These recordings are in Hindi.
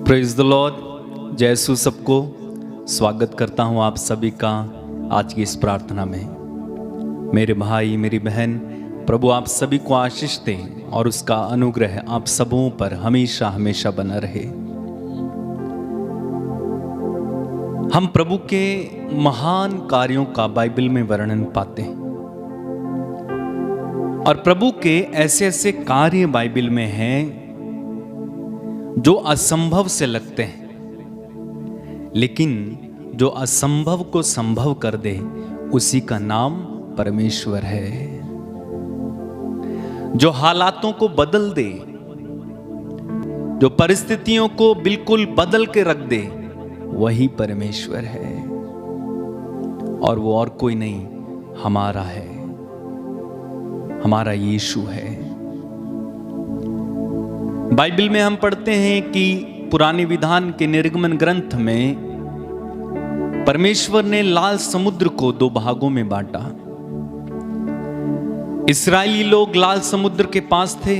Praise the Lord. जय यीशु सबको स्वागत करता हूं आप सभी का आज की इस प्रार्थना में। मेरे भाई मेरी बहन, प्रभु आप सभी को आशीष दे और उसका अनुग्रह आप सबों पर हमेशा हमेशा बना रहे। हम प्रभु के महान कार्यों का बाइबल में वर्णन पाते हैं और प्रभु के ऐसे ऐसे कार्य बाइबल में हैं जो असंभव से लगते हैं, लेकिन जो असंभव को संभव कर दे उसी का नाम परमेश्वर है। जो हालातों को बदल दे, जो परिस्थितियों को बिल्कुल बदल के रख दे, वही परमेश्वर है और वो और कोई नहीं, हमारा है, हमारा यीशु है। बाइबल में हम पढ़ते हैं कि पुराने विधान के निर्गमन ग्रंथ में परमेश्वर ने लाल समुद्र को दो भागों में बांटा। इस्राएली लोग लाल समुद्र के पास थे,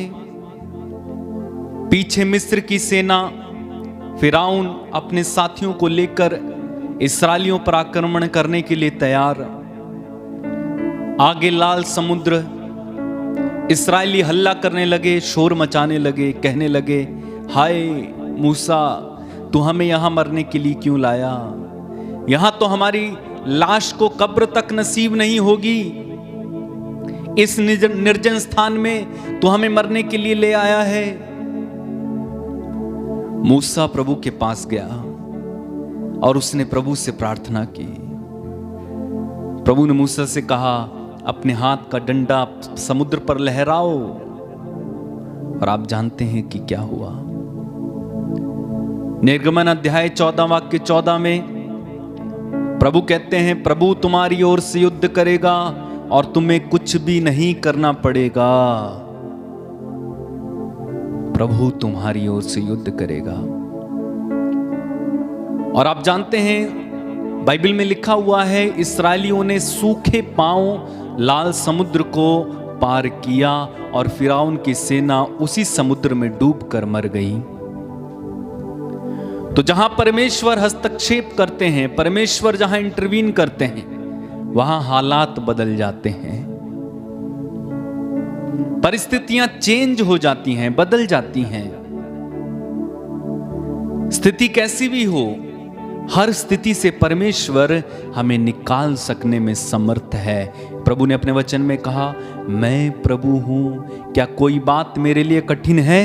पीछे मिस्र की सेना फिरौन अपने साथियों को लेकर इस्राएलियों पर आक्रमण करने के लिए तैयार। आगे लाल समुद्र। इस्राएली हल्ला करने लगे, शोर मचाने लगे, कहने लगे, हाय मूसा, तू हमें यहां मरने के लिए क्यों लाया? यहां तो हमारी लाश को कब्र तक नसीब नहीं होगी। इस निर्जन स्थान में तू हमें मरने के लिए ले आया है। मूसा प्रभु के पास गया और उसने प्रभु से प्रार्थना की। प्रभु ने मूसा से कहा, अपने हाथ का डंडा समुद्र पर लहराओ। और आप जानते हैं कि क्या हुआ। निर्गमन अध्याय 14 वाक्य 14 में प्रभु कहते हैं, प्रभु तुम्हारी ओर से युद्ध करेगा और तुम्हें कुछ भी नहीं करना पड़ेगा। प्रभु तुम्हारी ओर से युद्ध करेगा। और आप जानते हैं बाइबल में लिखा हुआ है, इस्राएलियों ने सूखे पांव लाल समुद्र को पार किया और फिरौन की सेना उसी समुद्र में डूबकर मर गई। तो जहां परमेश्वर हस्तक्षेप करते हैं, परमेश्वर जहां इंटरवीन करते हैं, वहां हालात बदल जाते हैं, परिस्थितियां चेंज हो जाती हैं, बदल जाती हैं। स्थिति कैसी भी हो, हर स्थिति से परमेश्वर हमें निकाल सकने में समर्थ है। प्रभु ने अपने वचन में कहा, मैं प्रभु हूं, क्या कोई बात मेरे लिए कठिन है?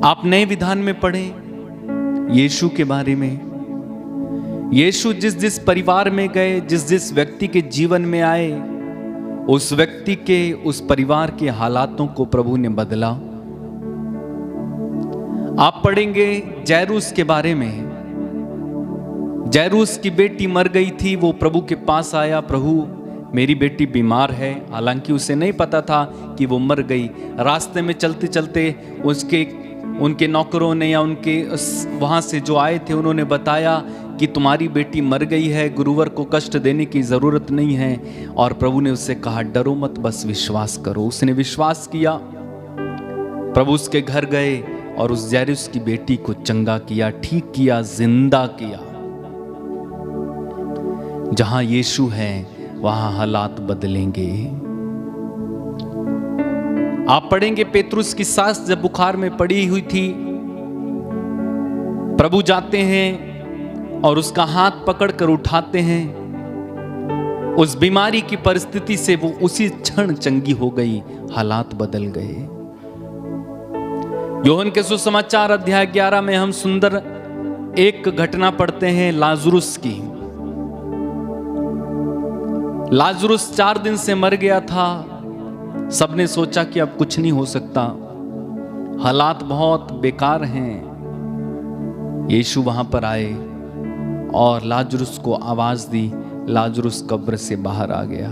आप नए विधान में पढ़ें यीशु के बारे में। यीशु जिस जिस परिवार में गए, जिस जिस व्यक्ति के जीवन में आए, उस व्यक्ति के, उस परिवार के हालातों को प्रभु ने बदला। आप पढ़ेंगे जैरूस के बारे में। जैरूस की बेटी मर गई थी, वो प्रभु के पास आया, प्रभु मेरी बेटी बीमार है। हालांकि उसे नहीं पता था कि वो मर गई। रास्ते में चलते चलते उनके नौकरों ने या उनके वहां से जो आए थे, उन्होंने बताया कि तुम्हारी बेटी मर गई है, गुरुवर को कष्ट देने की जरूरत नहीं है। और प्रभु ने उससे कहा, डरो मत, बस विश्वास करो। उसने विश्वास किया। प्रभु उसके घर गए और उस जैरूस की बेटी को चंगा किया, ठीक किया, जिंदा किया। जहां यीशु है वहां हालात बदलेंगे। आप पढ़ेंगे पेतरुस की सास जब बुखार में पड़ी हुई थी, प्रभु जाते हैं और उसका हाथ पकड़कर उठाते हैं। उस बीमारी की परिस्थिति से वो उसी क्षण चंगी हो गई, हालात बदल गए। यूहन्ना के सुसमाचार अध्याय 11 में हम सुंदर एक घटना पढ़ते हैं लाजरुस की। लाजरुस 4 दिन से मर गया था। सबने सोचा कि अब कुछ नहीं हो सकता, हालात बहुत बेकार हैं। यीशु वहां पर आए और लाजरुस को आवाज दी। लाजरुस कब्र से बाहर आ गया,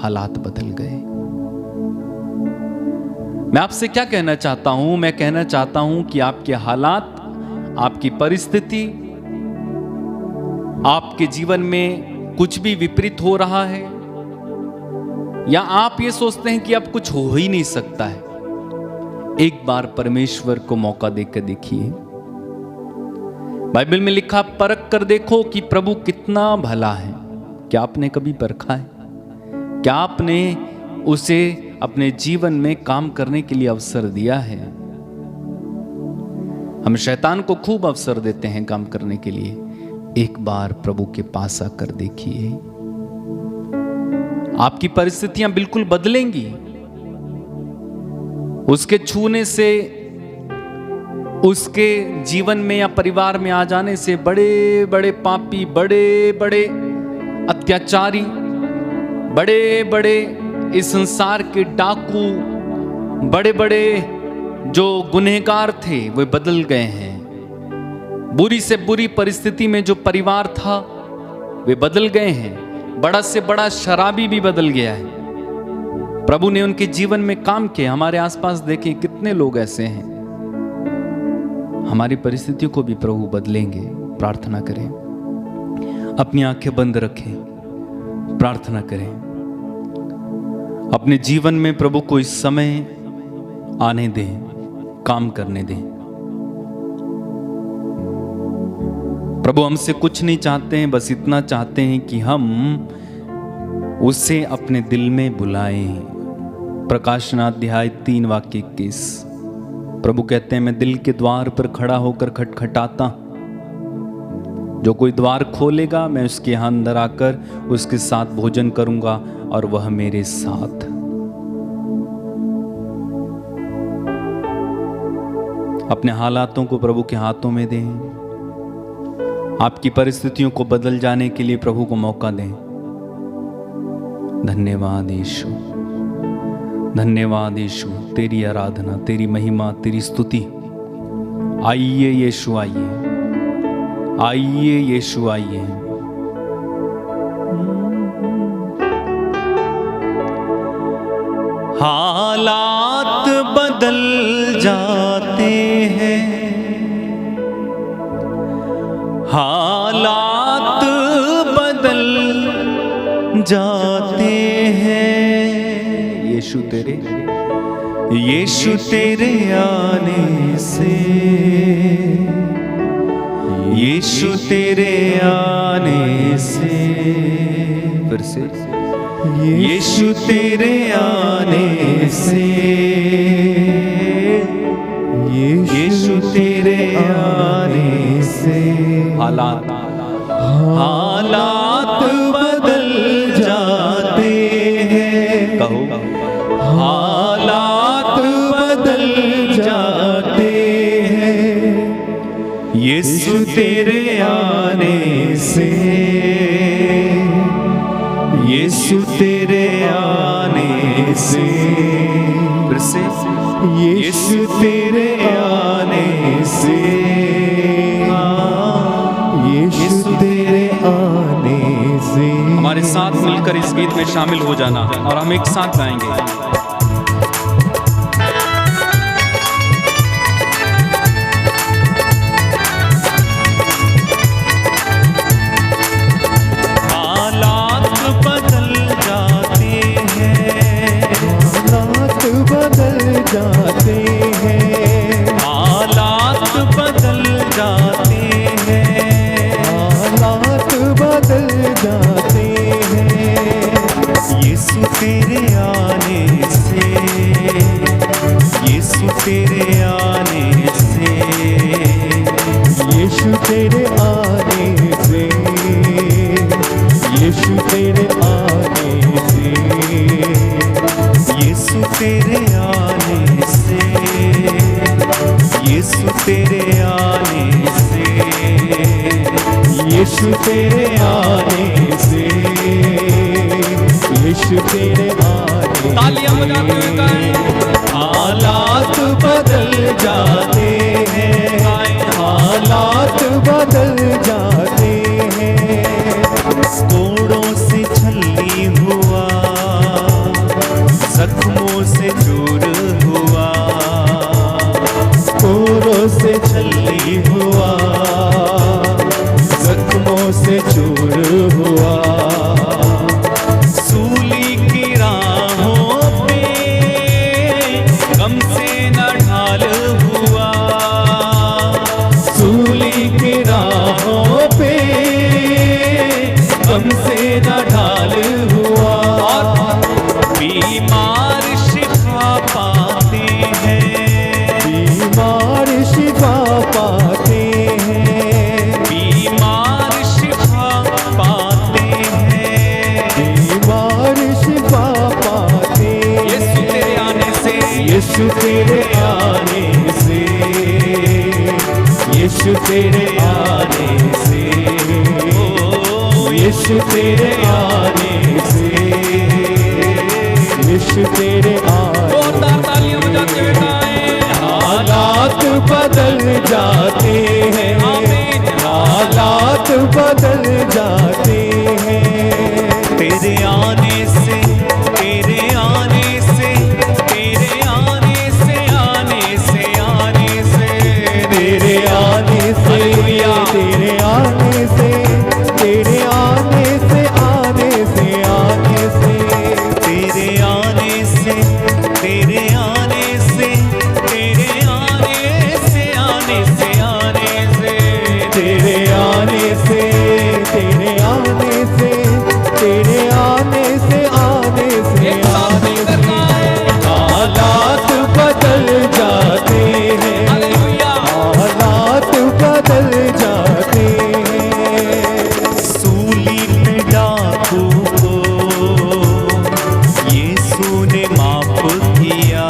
हालात बदल गए। मैं आपसे क्या कहना चाहता हूं? मैं कहना चाहता हूं कि आपके हालात, आपकी परिस्थिति, आपके जीवन में कुछ भी विपरीत हो रहा है, या आप ये सोचते हैं कि अब कुछ हो ही नहीं सकता है, एक बार परमेश्वर को मौका देकर देखिए। बाइबल में लिखा, परख कर देखो कि प्रभु कितना भला है। क्या आपने कभी परखा है? क्या आपने उसे अपने जीवन में काम करने के लिए अवसर दिया है? हम शैतान को खूब अवसर देते हैं काम करने के लिए। एक बार प्रभु के पास आकर देखिए, आपकी परिस्थितियां बिल्कुल बदलेंगी। उसके छूने से, उसके जीवन में या परिवार में आ जाने से बड़े बड़े पापी, बड़े बड़े अत्याचारी, बड़े बड़े इस संसार के डाकू, बड़े बड़े जो गुनहगार थे वे बदल गए हैं। बुरी से बुरी परिस्थिति में जो परिवार था वे बदल गए हैं। बड़ा से बड़ा शराबी भी बदल गया है। प्रभु ने उनके जीवन में काम किया। हमारे आसपास देखें कितने लोग ऐसे हैं। हमारी परिस्थितियों को भी प्रभु बदलेंगे। प्रार्थना करें, अपनी आंखें बंद रखें, प्रार्थना करें। अपने जीवन में प्रभु को इस समय आने दें, काम करने दें। प्रभु हमसे कुछ नहीं चाहते हैं, बस इतना चाहते हैं कि हम उसे अपने दिल में बुलाएं। प्रकाशना अध्याय 3 वाक्य 21। प्रभु कहते हैं, मैं दिल के द्वार पर खड़ा होकर खटखटाता। जो कोई द्वार खोलेगा मैं उसके यहाँ अंदर आकर उसके साथ भोजन करूंगा और वह मेरे साथ। अपने हालातों को प्रभु के हाथों में दें। आपकी परिस्थितियों को बदल जाने के लिए प्रभु को मौका दें। धन्यवाद यीशु, धन्यवाद यीशु। तेरी आराधना, तेरी महिमा, तेरी स्तुति। आइए यीशु, आइए, आइए यीशु, आइए। हालात बदल जाते हैं, हालात बदल जाते हैं। यीशु तेरे, यीशु तेरे आने से, यीशु तेरे आने से, फिर से यीशु तेरे आने से, यीशु तेरे आने से हालात बदल जाते हैं। कहो, हालात बदल जाते हैं यीशु तेरे आने से, यीशु तेरे आने से, फिर से यीशु तेरे आने से, यीशु तेरे आने से। हमारे साथ मिलकर इस गीत में शामिल हो जाना और हम एक साथ गाएंगे। जाते हैं, हालात बदल जाते हैं, हालात बदल जाते हैं यीशु तेरे आने से, यीशु तेरे आने से, यीशु तेरे आने से, यीशु तेरे आने से, यीशु तेरे आने से, यीशु तेरे आने से, यीशु तेरे आने से, यीशु तेरे आने। तालियां बजाते हुए गाएं। हालात बदल जाते हैं, हालात बदल जाते हैं। कोड़ों से छल्ली हुआ, जख्मों से चूर हुआ, कोड़ों से छल्ली हुआ, जख्मों से चूर हुआ। सूली की राहों पे गम से न यीशु तेरे आने से, यीशु तेरे आने से, यीशु तेरे आने, जोरदार तालियां बजाते हुए गाएं, हालात बदल जाते हैं, आमीन। हालात बदल जाते हैं, तेरे आने से, तेरे आने से, तेरे आने से, आने से, आने से, तेरे आने से, तेरे आने से, तेरे आने से, आने से, आने से, तेरे आने से, तेरे आने से, तेरे आने से, आने से, आने से, तेरे आने से, तेरे आने से, तेरे आने से, आने से, एक साथ आने मिलकर से, गाएं, हालात बदल जाते हैं, हालेलुया। हालात बदल जाते हैं, सूली पे डाकू को यीशु ने माफ किया,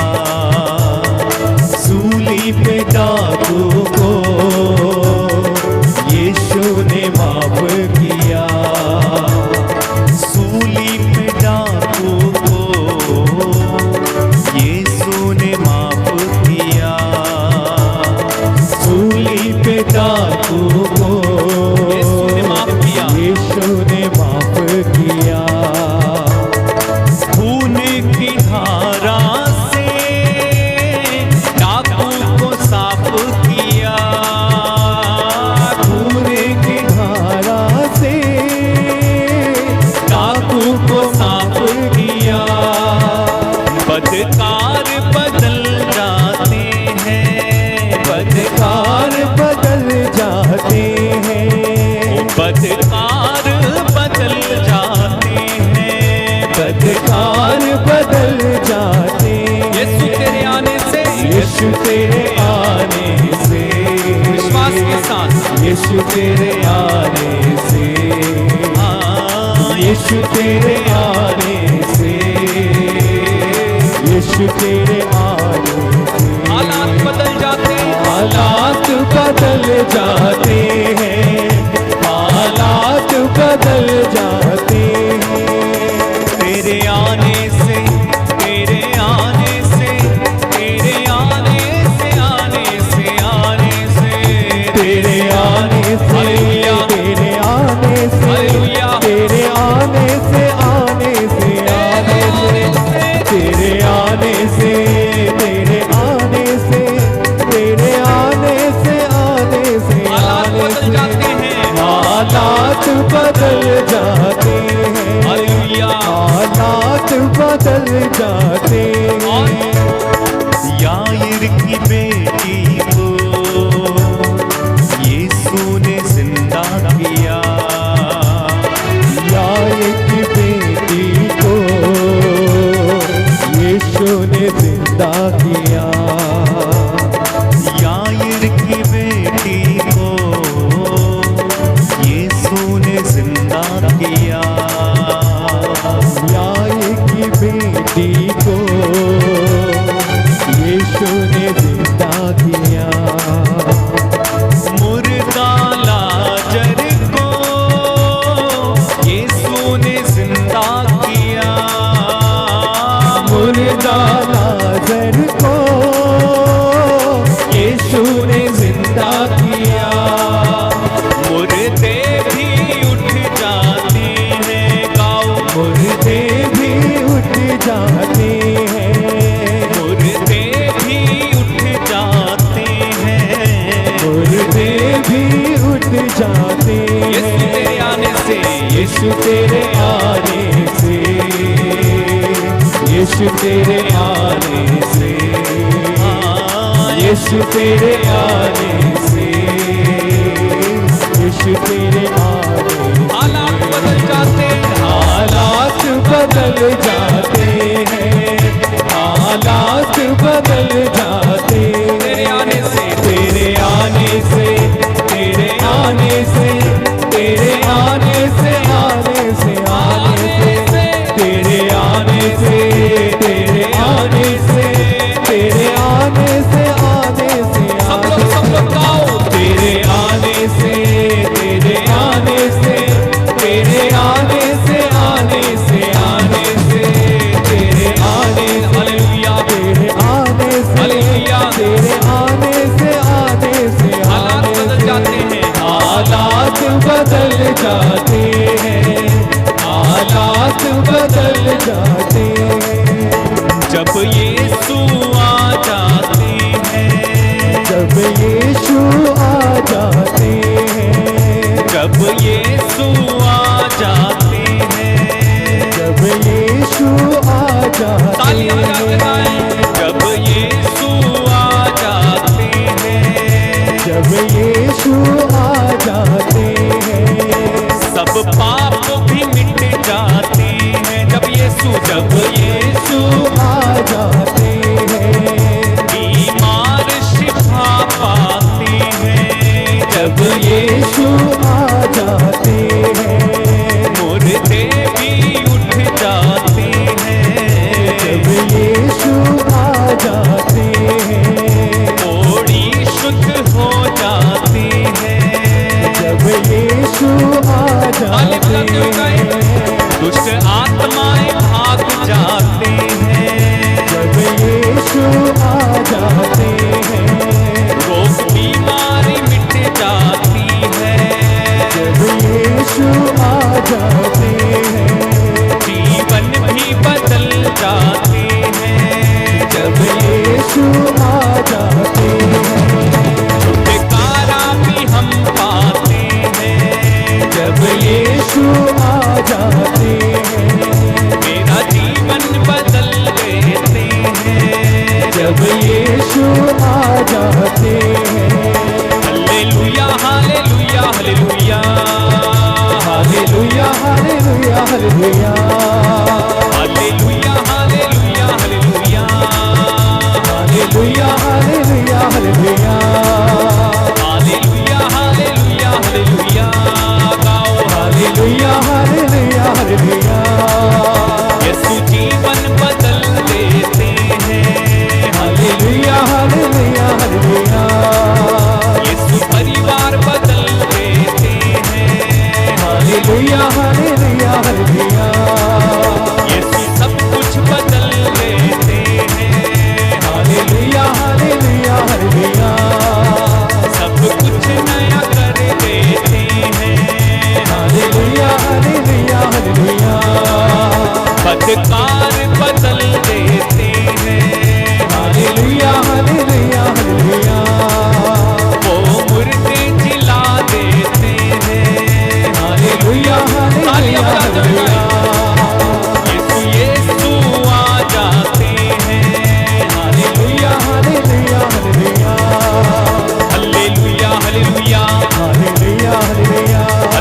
सूली पे डाकू को यीशु ने माफ किया, सूली पे डाकू को यीशु ने माफ किया, सूली पे डाकू को यीशु ने माफ किया, यीशु ने माफ किया, खून की धारा से डाकू को साफ किया, खून की धारा से डाकू को साफ किया, बदकार बदल जाते हैं, बदकार बदल जाते हैं, बदकार बदल जाते हैं, बदकार बदल जाते हैं, यीशु तेरे आने से, यीशु तेरे आने से, विश्वास के साथ, यीशु तेरे आने से, यीशु तेरे आने से, यीशु तेरे आने से, हालात बदल जाते हैं, हालात बदल जाते हैं, हालात बदल जाते हैं, तेरे आने से, तेरे आने से, तेरे आने से, आने से, आने से, तेरे आने से, हालेलुया, तेरे आने से, हालेलुया, तेरे आने से, आने से, आने से, तेरे आने से, तेरे आने से, तेरे आने से, आने से, हालात आने बदल से, जाते हैं, हालात बदल जाते हैं, हालेलुया। हालात बदल जाते हैं, याईर की बेटी को यीशु ने जिंदा किया, याईर की बेटी को यीशु ने जिंदा किया, याईर की बेटी को यीशु ने जिंदा किया, याईर की बेटी को यीशु ने जिंदा किया, मुर्दा लाजर को यीशु ने जिंदा किया, मुर्दा लाजर को यीशु ने जिंदा किया, मुर्दे भी उठ जाते हैं, गाओ मुर्दे भी उठ जाते हैं, मुर्दे भी उठ जाते हैं, मुर्दे भी उठ जाते यीशु हैं, तेरे आने से, यीशु तेरे आने से, यीशु तेरे आने से, यीशु तेरे आने से, यीशु तेरे आने से, हालात बदल जाते हैं, हालात बदल जाते हैं, हालात बदल जाते हैं, तेरे आने से, तेरे आने से, तेरे आने से, तेरे आने से, आने से, आने से, तेरे आने से, तेरे आने से, तेरे आने से, आने से, सब लोग आने सब जाते तालियां बजा के गाएं। जब यीशु आ जाते हैं, जब यीशु आ जाते हैं, सब पाप भी मिट जाते हैं। जब यीशु आ जाते हैं, बीमार शिफा पाते हैं। जब यीशु आ जाते हैं, मुर्दे भी उठ जाते हैं। जब यीशु आ जाते हैं, कोड़ी शुद्ध हो जाते हैं। जब यीशु आ जाते हैं, दुष्ट आत्माएं भाग जाते हैं। जब यीशु आ जाते हैं, रोग बीमारी मिट जाती है। जब यीशु आ जाते हैं, जीवन भी बदल जाते हैं। जब यीशु आ जाते हैं, छुटकारा भी हम पाते हैं। जब यीशु आ जाते हैं, मेरा जीवन बदल देते हैं। जब यीशु आ जाते हैं, hallelujah hallelujah hallelujah hallelujah hallelujah hallelujah hallelujah hallelujah hallelujah hallelujah hallelujah hallelujah hallelujah hallelujah hallelujah गाओ हालेलुया हालेलुया हालेलुया यीशु जीवन बदल देते हैं। हालेलुया हालेलुया हालेलुया यीशु परिवार बदल देते हैं। हालेलुया हालेलुया हालेलुया यीशु सब कुछ बदल देते हैं। हालेलुया हालेलुया हालेलुया सब कुछ नया कर देते हैं। हालेलुया हालेलुया हालेलुया बदकार बदल देते हैं। हालेलुया हालेलुया हालेलुया वो मुर्दे जिला देते हैं। हालेलुया तालियां हालेलुया बजा के हालेलुया यीशु आ जाते हैं। Hallelujah hallelujah hallelujah hallelujah hallelujah hallelujah hallelujah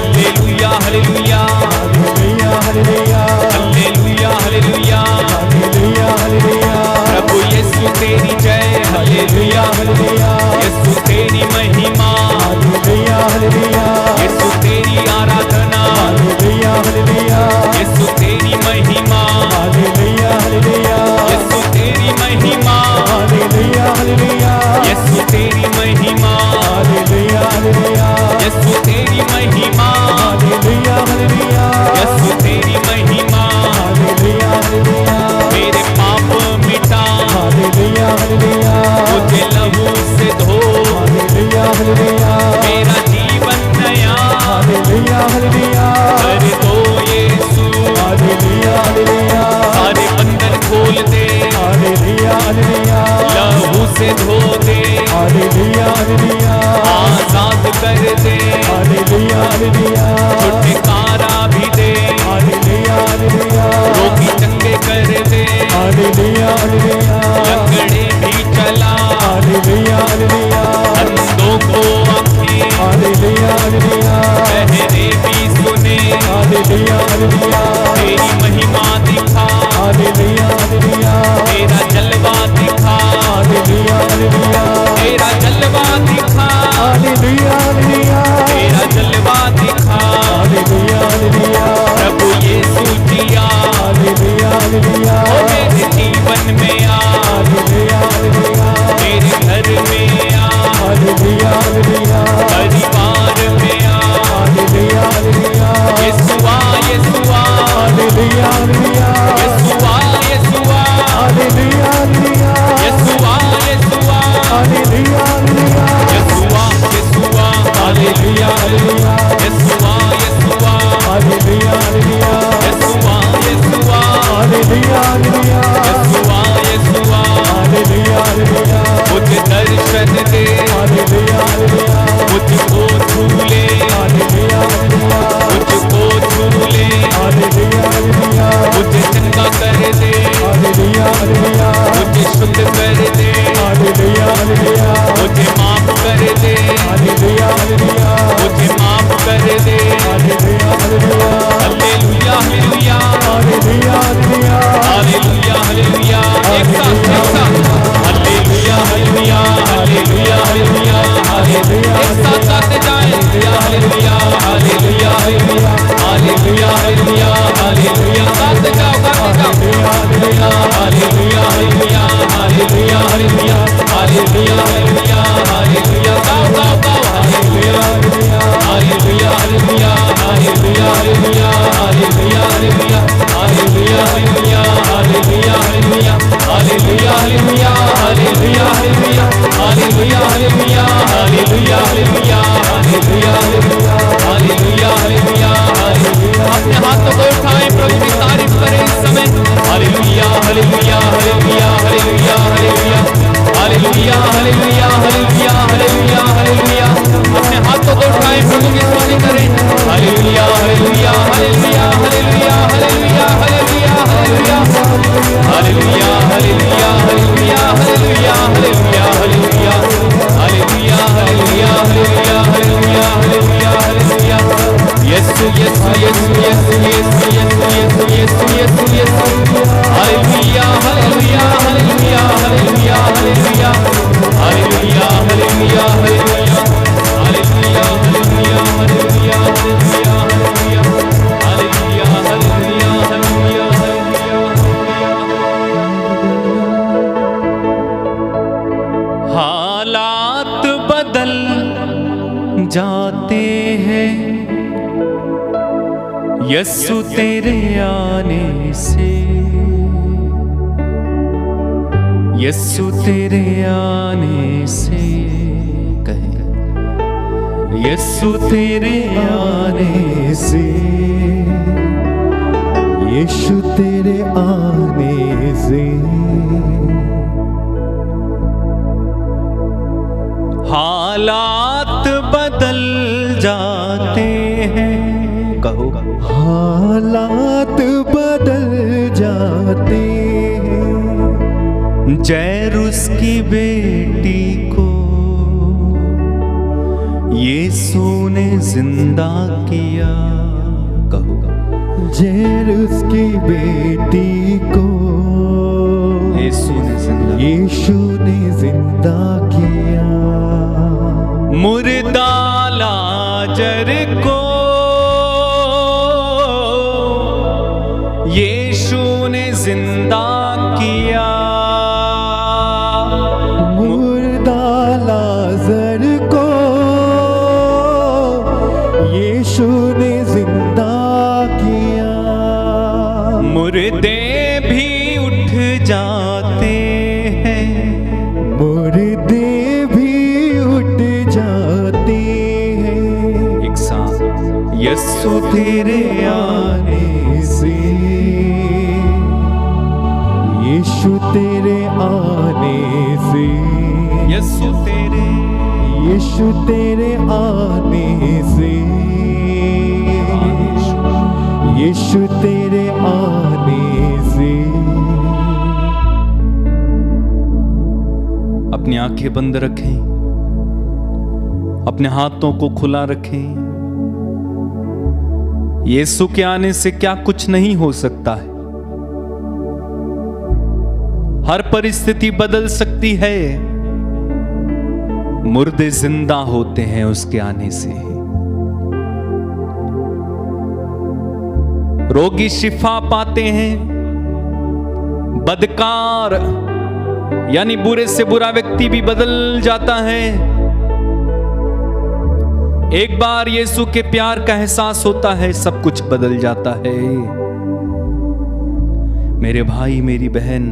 hallelujah hallelujah hallelujah hallelujah hallelujah hallelujah hallelujah hallelujah प्रभु यीशु तेरी जय। हालेलुया हालेलुया यीशु तेरी महिमा। हालेलुया हालेलुया यीशु तेरी आराधना। हालेलुया हालेलुया यीशु तेरी महिमा। हालेलुया हालेलुया यीशु तेरी महिमा। हालेलुया हालेलुया यीशु तेरी महिमा। हालेलुया हालेलुया यीशु तेरी महिमा। हालेलुया हालेलुया यीशु तेरी महिमा। हालेलुया हालेलुया मेरे पाप मिटा हालेलुया हालेलुया मुझे लहू से धो। हालेलुया हालेलुया मेरा जीवन नया हालेलुया हालेलुया कर दो यीशु। हालेलुया हालेलुया सारे बंधन खोल दे। हालेलुया हालेलुया लहू से धो दे। हालेलुया हालेलुया आजाद कर दे। हालेलुया हालेलुया छुटकारा भी दे। हालेलुया हालेलुया रोगी चंगे कर दे। हालेलुया हालेलुया लंगड़े भी चला। हालेलुया हालेलुया अंधों को आंखें। हालेलुया हालेलुया बहरे भी सुने। हालेलुया हालेलुया तेरी महिमा दिखा। हालेलुया हालेलुया तेरा जलवा दिखा। हालेलुया हालेलुया तेरा जलवा दिखा। हालेलुया हालेलुया तेरा जलवा दिखा। हालेलुया हालेलुया प्रभु यीशु जिया। हालेलुया हालेलुया ओ मेरे जीवन में आ। हालेलुया हालेलुया मेरे घर में आ। हालेलुया हालेलुया परिवार में आ। हालेलुया हालेलुया यीशु आ यीशु आ जाते हैं यस्सु तेरे आने से, यस्सु तेरे आने से, कहे यस्सु तेरे आने से, यीशु तेरे आने से हालात बदल जाते हैं, कहो हालात बदल जाते हैं। जैरुस की बेटी को यीशु ने जिंदा किया, कहो जैरुस की बेटी को यीशु ने जिंदा किया। मुर्दा लाजर को यीशु ने जिंदा किया, मुर्दा लाजर को यीशु ने जिंदा किया। मुर्दे भी उठ जाते हैं, मुर्दे भी उठ जाते हैं। एक साथ यस्सु तेरे आने से, यीशु तेरे आने से, यस्सु तेरे, यीशु तेरे आने से, यीशु तेरे आने से। अपनी आंखें बंद रखें, अपने हाथों को खुला रखें। यीशु के आने से क्या कुछ नहीं हो सकता है। हर परिस्थिति बदल सकती है। मुर्दे जिंदा होते हैं उसके आने से, रोगी शिफा पाते हैं, बदकार यानी बुरे से बुरा व्यक्ति भी बदल जाता है। एक बार यीशु के प्यार का एहसास होता है, सब कुछ बदल जाता है। मेरे भाई मेरी बहन,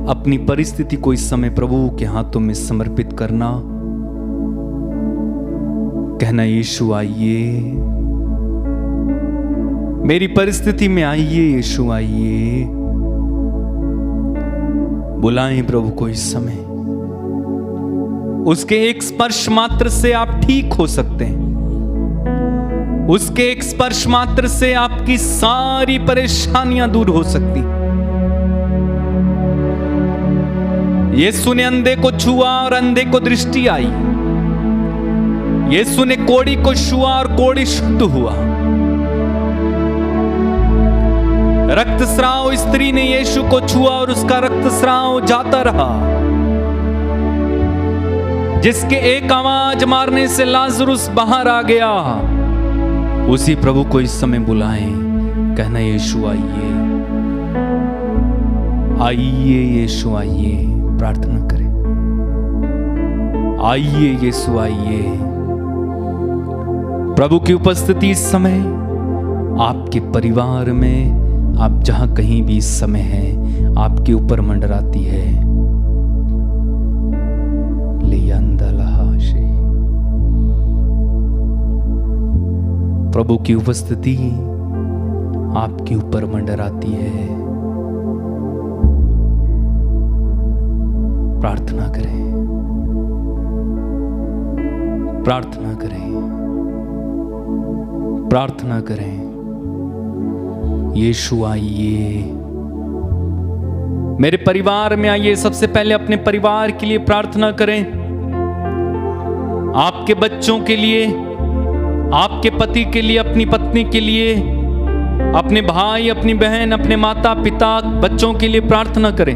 अपनी परिस्थिति को इस समय प्रभु के हाथों में समर्पित करना, कहना यीशु आइए, मेरी परिस्थिति में आइए, यीशु आइए। बुलाएं प्रभु को इस समय। उसके एक स्पर्श मात्र से आप ठीक हो सकते हैं। उसके एक स्पर्श मात्र से आपकी सारी परेशानियां दूर हो सकती। यीशु ने अंधे को छुआ और अंधे को दृष्टि आई। यीशु ने कोढ़ी को छुआ और कोढ़ी शुद्ध हुआ। रक्तस्राव स्त्री ने यीशु को छुआ और उसका रक्तस्राव जाता रहा। जिसके एक आवाज मारने से लाजरुस बाहर आ गया, उसी प्रभु को इस समय बुलाएं, कहना यीशु आइए, आइए यीशु आइए। प्रार्थना करें, आइए यीशु आइए। प्रभु की उपस्थिति इस समय आपके परिवार में, आप जहां कहीं भी इस समय हैं, आपके ऊपर मंडराती है। प्रभु की उपस्थिति आपके ऊपर मंडराती है। प्रार्थना करें, प्रार्थना करें, प्रार्थना करें। यीशु आइए, मेरे परिवार में आइए। सबसे पहले अपने परिवार के लिए प्रार्थना करें, आपके बच्चों के लिए, आपके पति के लिए, अपनी पत्नी के लिए, अपने भाई, अपनी बहन, अपने माता पिता, बच्चों के लिए प्रार्थना करें।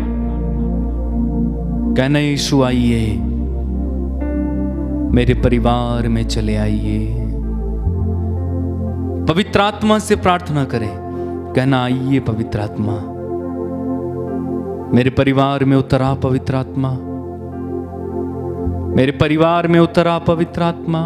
कहना यीशु आइए, मेरे परिवार में चले आइए। पवित्र आत्मा से प्रार्थना करें, कहना आइए पवित्र आत्मा, मेरे परिवार में उतरा पवित्र आत्मा, मेरे परिवार में उतरा पवित्र आत्मा।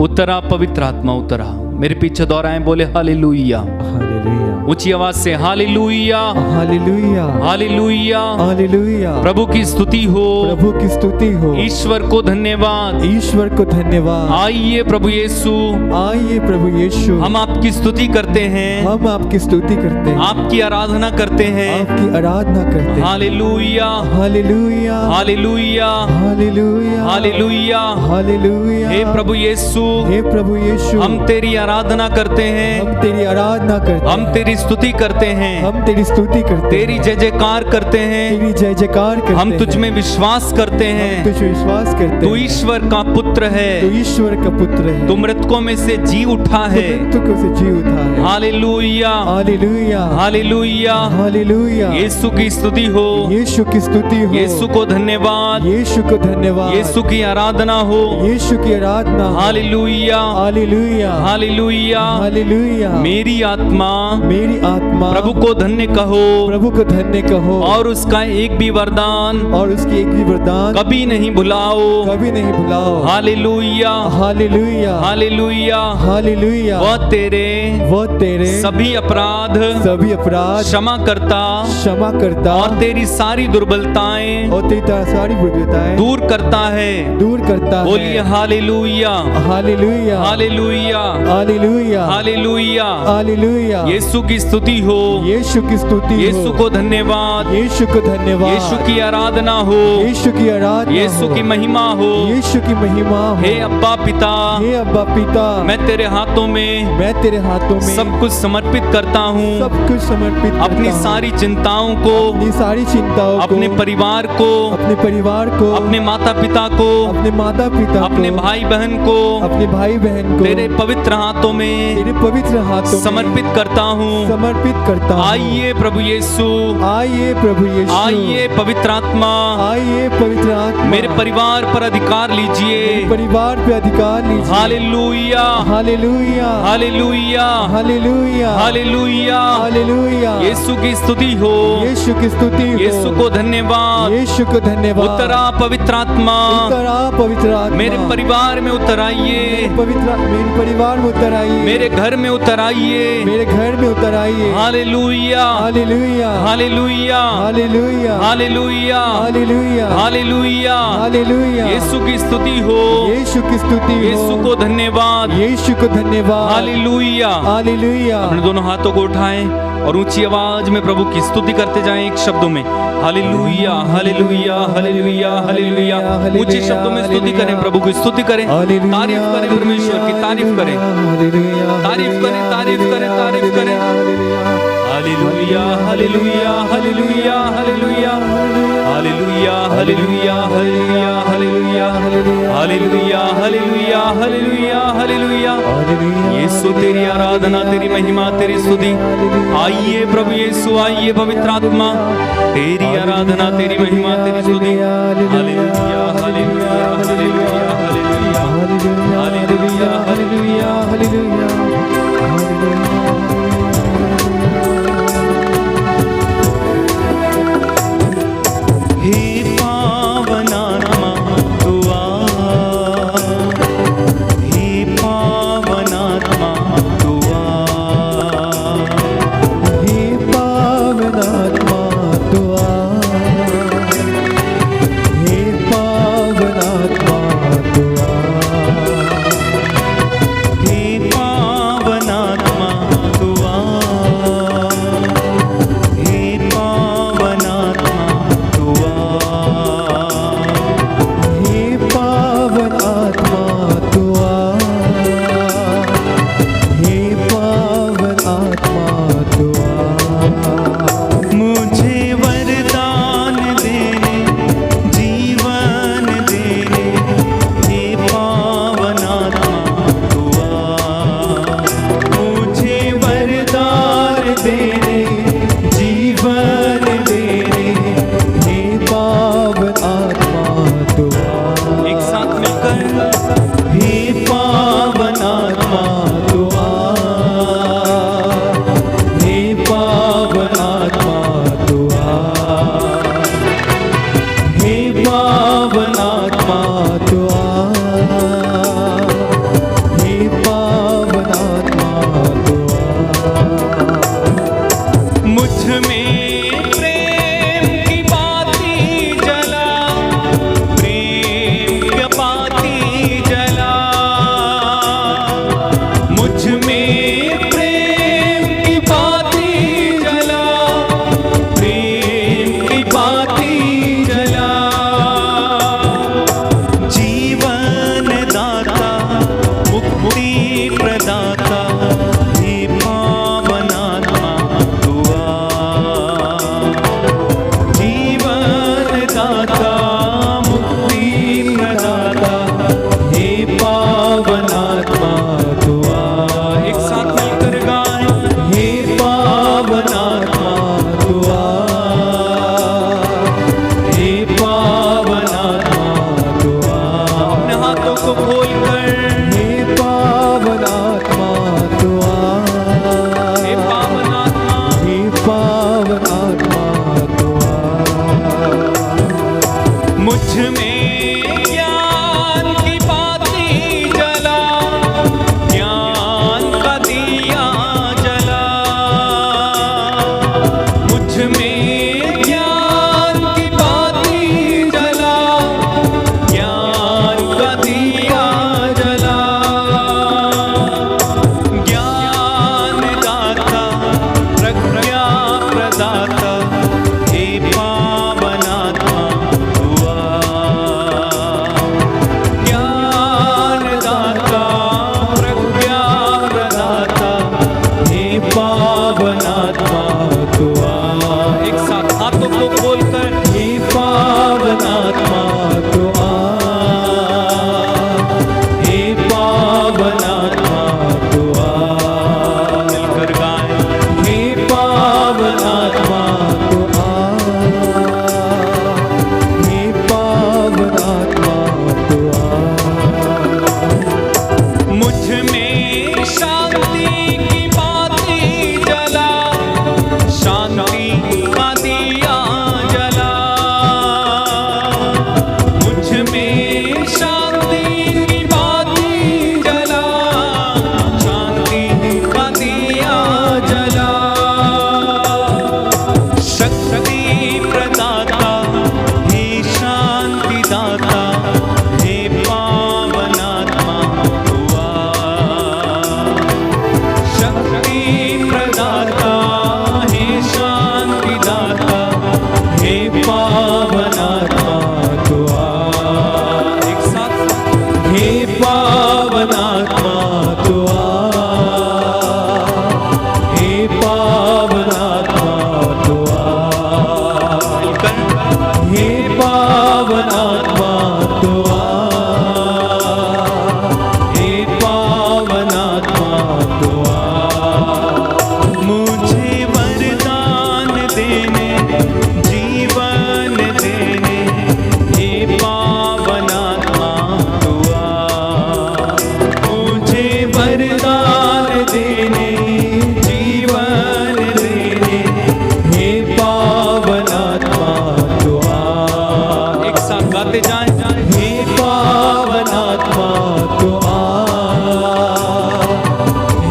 उतरा, पवित्र आत्मा उतरा। मेरे पीछे दोहराएं, बोले हालेलुया। हालेलुया, ऊंची आवाज से हालेलुया, हालेलुया, हालेलुया। हालेलुया। प्रभु की स्तुति हो, प्रभु की स्तुति हो। ईश्वर को धन्यवाद। ईश्वर को धन्यवाद। आइए प्रभु यीशु, आइए प्रभु यीशु, हम आपकी स्तुति करते हैं, हम आपकी स्तुति करते हैं, आपकी आराधना करते हैं। आपकी आराधना करते हैं। Hallelujah, hallelujah, hallelujah, hallelujah, hallelujah. Hallelujah. हे प्रभु यीशु, हे प्रभु यीशु, हम तेरी आराधना करते हैं, हम तेरी आराधना करते हैं, हम तेरी स्तुति करते हैं, हम तेरी स्तुति करते हैं, तेरी जय जयकार करते हैं, तेरी जय जयकार करते हम हैं, तुझ में विश्वास करते हम हैं। तुझ में विश्वास करते तू हैं। ईश्वर का पुत्र तू है, ईश्वर का पुत्र है, तू मृतकों में से जी उठा तू है। मृतकों से जी उठा है। Hallelujah, hallelujah, hallelujah. Hallelujah. Yeshu की स्तुति हो, यीशु की स्तुति हो। यीशु को धन्यवाद, यीशु को धन्यवाद। यीशु की आराधना हो। यीशु की आराधना हो। Hallelujah, hallelujah, hallelujah. हालेलुया। मेरी आत्मा मेरी आत्मा प्रभु को धन्य कहो, प्रभु को धन्य कहो, और उसका एक भी वरदान और उसकी एक भी वरदान कभी नहीं भुलाओ। कभी नहीं भुलाओ। Hallelujah, hallelujah, hallelujah. हालेलुया। वह तेरे वो तेरे सभी अपराध सभी अपराध क्षमा करता क्षमा करता और तेरी सारी दुर्बलताएं और तेरी सारी बुराइयां दूर करता है। दूर करता बोलिए है। Hallelujah, hallelujah, hallelujah, hallelujah, hallelujah. Hallelujah. Yeshu की स्तुति हो, यीशु की स्तुति हो। यीशु को धन्यवाद, यीशु को धन्यवाद। यीशु की आराधना हो, यीशु की आराधना यीशु हो। की महिमा हो। यीशु की महिमा हो। हे अब्बा पिता, हे अब्बा पिता, मैं तेरे हाथों में मैं तेरे हाथों में सब कुछ समर्पित करता हूँ। सब कुछ समर्पित करता अपनी हूँ। सारी चिंताओं को, अपनी सारी चिंताओं को, अपने परिवार को, अपने परिवार को, अपने माता पिता को, अपने माता पिता अपने को, भाई बहन को अपने भाई बहन को तेरे पवित्र हाथों में तेरे पवित्र हाथों में समर्पित करता हूँ। समर्पित करता हूँ। आइए प्रभु यीशु, आइए प्रभु यीशु, आइए पवित्र आत्मा, आइए पवित्र आत्मा, मेरे परिवार पर अधिकार लीजिए। परिवार पे अधिकार लीजिए। Hallelujah, hallelujah, hallelujah, hallelujah, hallelujah. Hallelujah. Yeshu की स्तुति हो, यीशु की स्तुति हो। यीशु को धन्यवाद। यीशु को धन्यवाद। उतरा पवित्र आत्मा, उतरा पवित्र आत्मा, मेरे परिवार में उतर आइए, पवित्र मेरे परिवार में उतर आइए, मेरे घर में उतर आइए। मेरे घर में उतर आइए। Hallelujah, hallelujah, hallelujah, hallelujah, hallelujah, hallelujah, hallelujah. Hallelujah. Yeshu की स्तुति हो, यीशु की स्तुति हो। यीशु को धन्यवाद। यीशु को धन्यवाद। हालेलुया। हालेलुया। अपने दोनों हाथों को उठाएं और ऊंची आवाज में प्रभु की स्तुति करते जाएं एक शब्दों में। Hallelujah, hallelujah, hallelujah, hallelujah. ऊंचे शब्दों में स्तुति करें, प्रभु की स्तुति करें, तारीफ करें, परमेश्वर की तारीफ करें, तारीफ करें, तारीफ करें, तारीफ करें। Hallelujah, hallelujah, hallelujah, hallelujah, hallelujah, hallelujah, hallelujah, hallelujah, hallelujah, hallelujah, hallelujah, hallelujah. Yeshu तेरी आराधना, तेरी महिमा, तेरी स्तुति। आइए प्रभु यीशु, आइए पवित्र आत्मा, तेरी आराधना, तेरी महिमा, तेरी स्तुति। Hallelujah, hallelujah, hallelujah, hallelujah, hallelujah, hallelujah, hallelujah. हे पावन आत्मा तू आ, हे पावन आत्मा तू आ, हे पावन आत्मा तू आ, हे पावन आत्मा तू आ, हे पावन आत्मा तू आ, हे पावन आत्मा तू आ, हे पावन आत्मा तू आ, हे पावन आत्मा तू आ। मुझे वरदान देने, जीवन देने, हे पावन आत्मा तू आ। मुझे वरदान देने, जीवन देने, हे पावन आत्मा तू आ। एक साथ मिलकर हे पावन आत्मा तू आ, हे पावन आत्मा तू आ, हे पावन आत्मा तू आ, को खोलकर हे पावन आत्मा तू आ, हे पावन आत्मा, हे पावन आत्मा तू आ। मुझ में ज्ञान की बाती जला, ज्ञान का दिया जला। मुझ में ज्ञान की बाती जला, ज्ञान का दिया जला। ज्ञान दाता प्रज्ञा प्रदाता, हे पावन आत्मा तू आ। ज्ञान दाता प्रज्ञा प्रदाता, हे पावन आत्मा तू आ। एक साथ हाथों को खोलकर हे पावन आत्मा तू आ, हे पावन आत्मा तू आ। मिलकर गाएं, हे पावन आत्मा तू आ, हे पावन आत्मा तू आ। मुझ में शांति की बाती जला, शांति का दिया जला। मुझ में शांति की बाती जला, शांति का दिया जला। शक्ति प्रदाता, हे शांति दाता, हे पावन आत्मा तू आ। शक्ति प्रदाता, हे शांति दाता, हे पावन आत्मा तू आ, एक साथ हे पावन आत्मा तू आ, हे पावन आत्मा तू आ, हे पावन आत्मा तू आ, हे पावन आत्मा तू आ। मुझे वरदान देने, जीवन देने, हे पावन आत्मा तू आ। मुझे वरदान देने, जीवन देने, हे पावन आत्मा तू आ। एक साथ गाते जाएं, हे पावन आत्मा तू आ,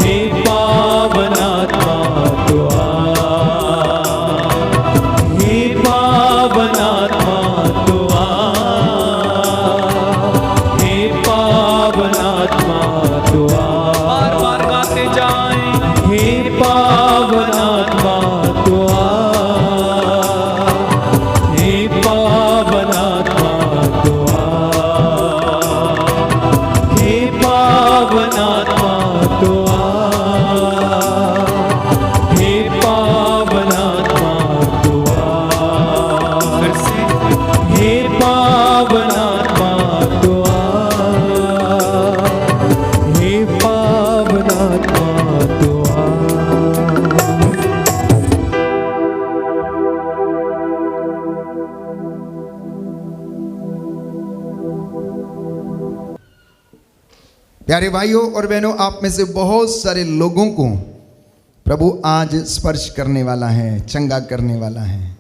हे पावन आत्मा तू आ, हे पावन आत्मा तू आ, हे पावन आत्मा तू आ। बार बार गाते जाएं, हे पावन आत्मा तू आ, हे पावन आत्मा तू आ, हे पावन आत्मा तू आ, हे पावन आत्मा तू आ। फिर से हे पावन आत्मा तू आ, हे पावन आत्मा तू आ। प्यारे भाइयों और बहनों, आप में से बहुत सारे लोगों को प्रभु आज स्पर्श करने वाला है, चंगा करने वाला है।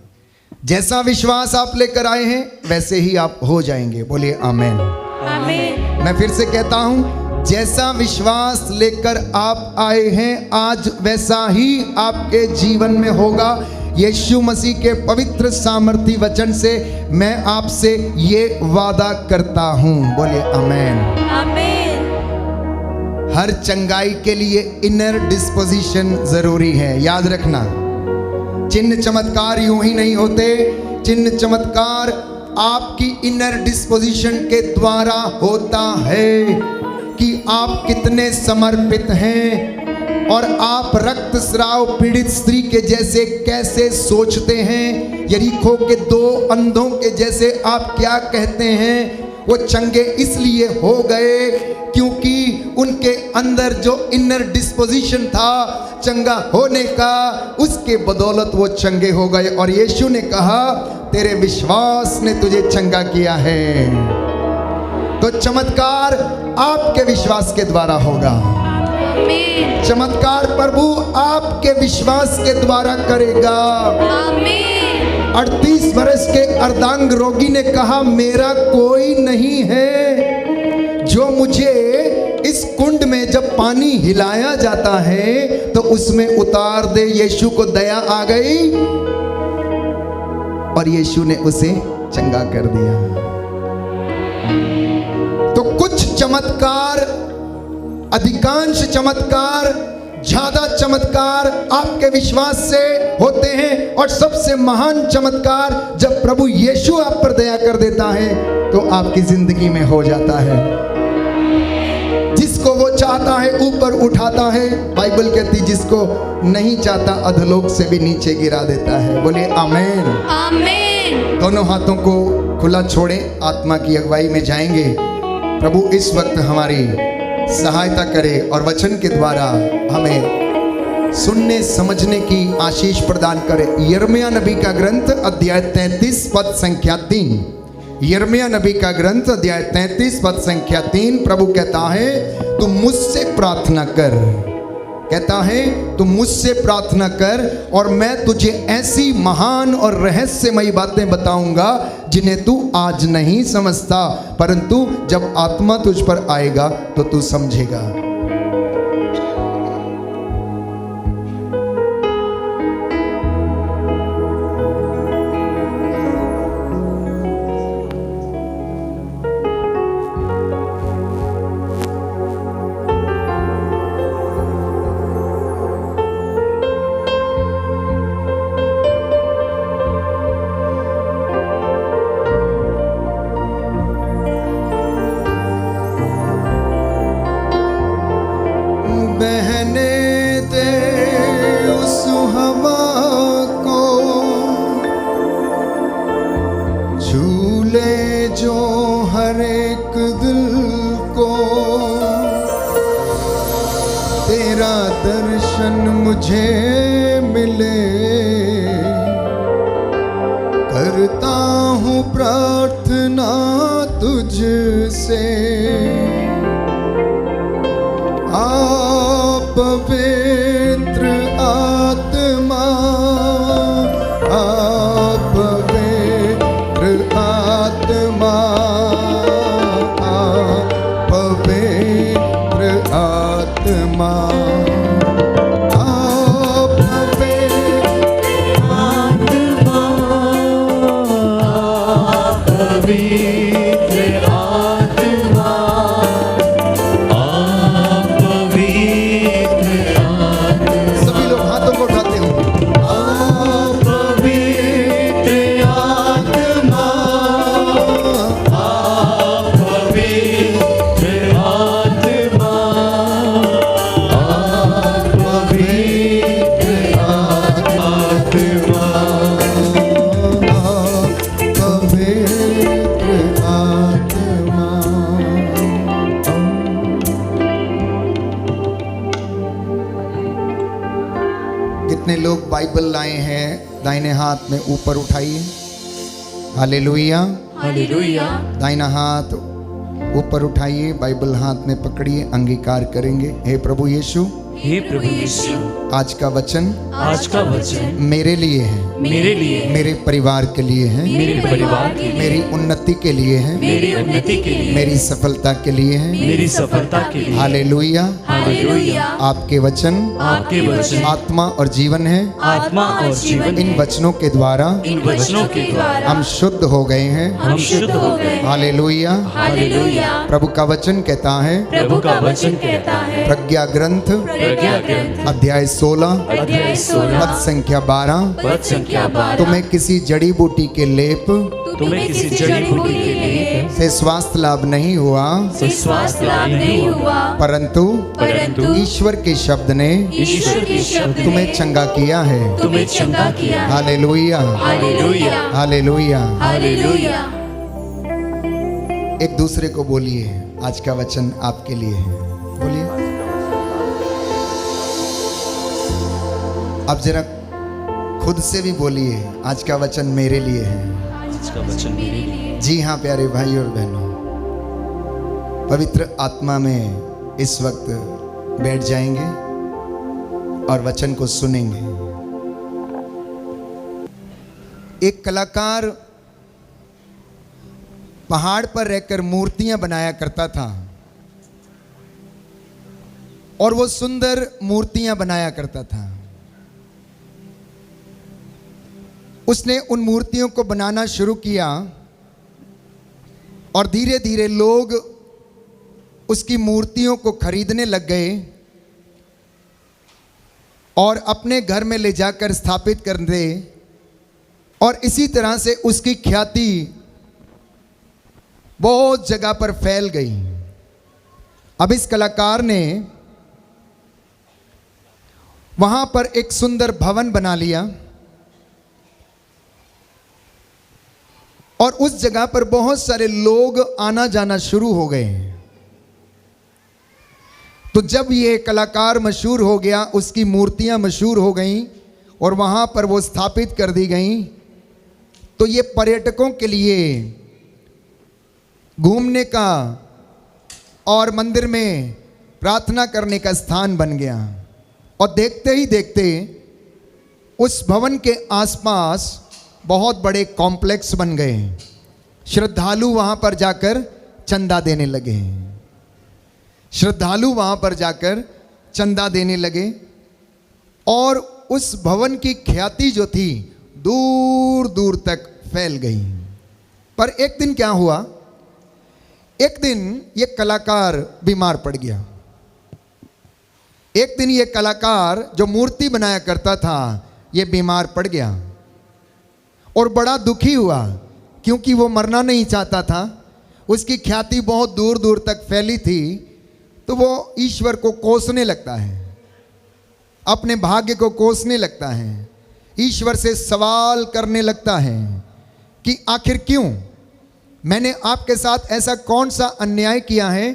जैसा विश्वास आप लेकर आए हैं वैसे ही आप हो जाएंगे। बोलिए आमेन। आमीन। मैं फिर से कहता हूं, जैसा विश्वास लेकर आप आए हैं आज वैसा ही आपके जीवन में होगा। यीशु मसीह के पवित्र सामर्थी वचन से मैं आपसे ये वादा करता हूं। बोलिए आमेन। आमीन। हर चंगाई के लिए इनर डिस्पोजिशन जरूरी है, याद रखना। चिन्ह चमत्कार यूं ही नहीं होते। चिन्ह चमत्कार आपकी इनर डिस्पोजिशन के द्वारा होता है कि आप कितने समर्पित हैं और आप रक्तस्राव पीड़ित स्त्री के जैसे कैसे सोचते हैं, यरीहो के 2 अंधों के जैसे आप क्या कहते हैं। वो चंगे इसलिए हो गए क्योंकि उनके अंदर जो इनर डिस्पोजिशन था चंगा होने का, उसके बदौलत वो चंगे हो गए। और यीशु ने कहा, तेरे विश्वास ने तुझे चंगा किया है। तो चमत्कार आपके विश्वास के द्वारा होगा। आमीन। चमत्कार प्रभु आपके विश्वास के द्वारा करेगा। आमीन। 38 वर्ष के अर्धांग रोगी ने कहा, मेरा कोई नहीं है जो मुझे इस कुंड में जब पानी हिलाया जाता है तो उसमें उतार दे। यीशु को दया आ गई और यीशु ने उसे चंगा कर दिया। तो कुछ चमत्कार, अधिकांश चमत्कार, ज्यादा चमत्कार आपके विश्वास से होते हैं, और सबसे महान चमत्कार जब प्रभु यीशु आप पर दया कर देता है तो आपकी जिंदगी में हो जाता है। जिसको वो चाहता है ऊपर उठाता है। बाइबल कहती जिसको नहीं चाहता अधोलोक से भी नीचे गिरा देता है। बोलिए आमीन। आमीन। दोनों हाथों को खुला छोड़ें, आत्मा की अगुवाई में जाएंगे। प्रभु इस वक्त हमारी सहायता करे और वचन के द्वारा हमें सुनने समझने की आशीष प्रदान करे। यिर्मयाह नबी का ग्रंथ अध्याय 33 पद संख्या 3। यिर्मयाह नबी का ग्रंथ अध्याय 33 पद संख्या 3। प्रभु कहता है तू मुझसे प्रार्थना कर, कहता है तू मुझसे प्रार्थना कर और मैं तुझे ऐसी महान और रहस्यमयी बातें बताऊंगा जिन्हें तू आज नहीं समझता, परंतु जब आत्मा तुझ पर आएगा तो तू समझेगा। बहने दे उस हवा को, झूले जो हर एक दिल को, तेरा दर्शन मुझे मिले। करता हूँ प्रार्थना तुझसे, पवित्र आत्मा, पवित्र आत्मा, पवित्र आत्मा, लोग बाइबल लाए हैं दाहिने हाथ में ऊपर उठाइए। Hallelujah hallelujah. दाहिना हाथ ऊपर उठाइए, बाइबल हाथ में पकड़िए, अंगीकार करेंगे। हे प्रभु यीशु, हे प्रभु यीशु, आज का वचन मेरे लिए है, मेरे लिए, मेरे परिवार के लिए है, मेरे परिवार के लिए, मेरी उन्नति के लिए है, मेरी उन्नति के लिए, मेरी सफलता के लिए है, मेरी सफलता के लिए। Hallelujah hallelujah. आपके वचन आत्मा और जीवन है। आत्मा और जीवन। इन वचनों के द्वारा इन वचनों के द्वारा हम शुद्ध हो गए हैं। हम शुद्ध हो गए। हालेलुया। हालेलुया। प्रभु का वचन कहता है, प्रभु का वचन कहता है, प्रज्ञा ग्रंथ प्रज्ञा ग्रंथ अध्याय 16 पद संख्या 12, पद संख्या 12, तुम्हें किसी जड़ी बूटी के लेप तुम्हें किसी जड़ी बूटी के लेप से स्वास्थ्य लाभ नहीं हुआ, से स्वास्थ्य लाभ नहीं हुआ, परंतु ईश्वर के शब्द ने ईश्वर के शब्द तुम्हें चंगा किया है। तुम्हें चंगा किया। Hallelujah hallelujah. हालेलुया। हालेलुया। एक दूसरे को बोलिए, आज का वचन आपके लिए है। बोलिए। अब जरा खुद से भी बोलिए, आज का वचन मेरे लिए है। आज का वचन मेरे लिए। जी हाँ प्यारे भाई और बहनों, पवित्र आत्मा में इस वक्त बैठ जाएंगे और वचन को सुनेंगे। एक कलाकार पहाड़ पर रहकर मूर्तियां बनाया करता था और वो सुंदर मूर्तियां बनाया करता था। उसने उन मूर्तियों को बनाना शुरू किया और धीरे धीरे लोग उसकी मूर्तियों को खरीदने लग गए और अपने घर में ले जाकर स्थापित कर दे, और इसी तरह से उसकी ख्याति बहुत जगह पर फैल गई। अब इस कलाकार ने वहां पर एक सुंदर भवन बना लिया और उस जगह पर बहुत सारे लोग आना जाना शुरू हो गए। तो जब ये कलाकार मशहूर हो गया, उसकी मूर्तियां मशहूर हो गईं और वहां पर वो स्थापित कर दी गईं, तो ये पर्यटकों के लिए घूमने का और मंदिर में प्रार्थना करने का स्थान बन गया। और देखते ही देखते उस भवन के आसपास बहुत बड़े कॉम्प्लेक्स बन गए। श्रद्धालु वहां पर जाकर चंदा देने लगे। श्रद्धालु वहां पर जाकर चंदा देने लगे और उस भवन की ख्याति जो थी दूर दूर तक फैल गई। पर एक दिन क्या हुआ, एक दिन ये कलाकार बीमार पड़ गया। एक दिन ये कलाकार जो मूर्ति बनाया करता था, ये बीमार पड़ गया और बड़ा दुखी हुआ, क्योंकि वो मरना नहीं चाहता था। उसकी ख्याति बहुत दूर दूर तक फैली थी। तो वो ईश्वर को कोसने लगता है, अपने भाग्य को कोसने लगता है, ईश्वर से सवाल करने लगता है कि आखिर क्यों, मैंने आपके साथ ऐसा कौन सा अन्याय किया है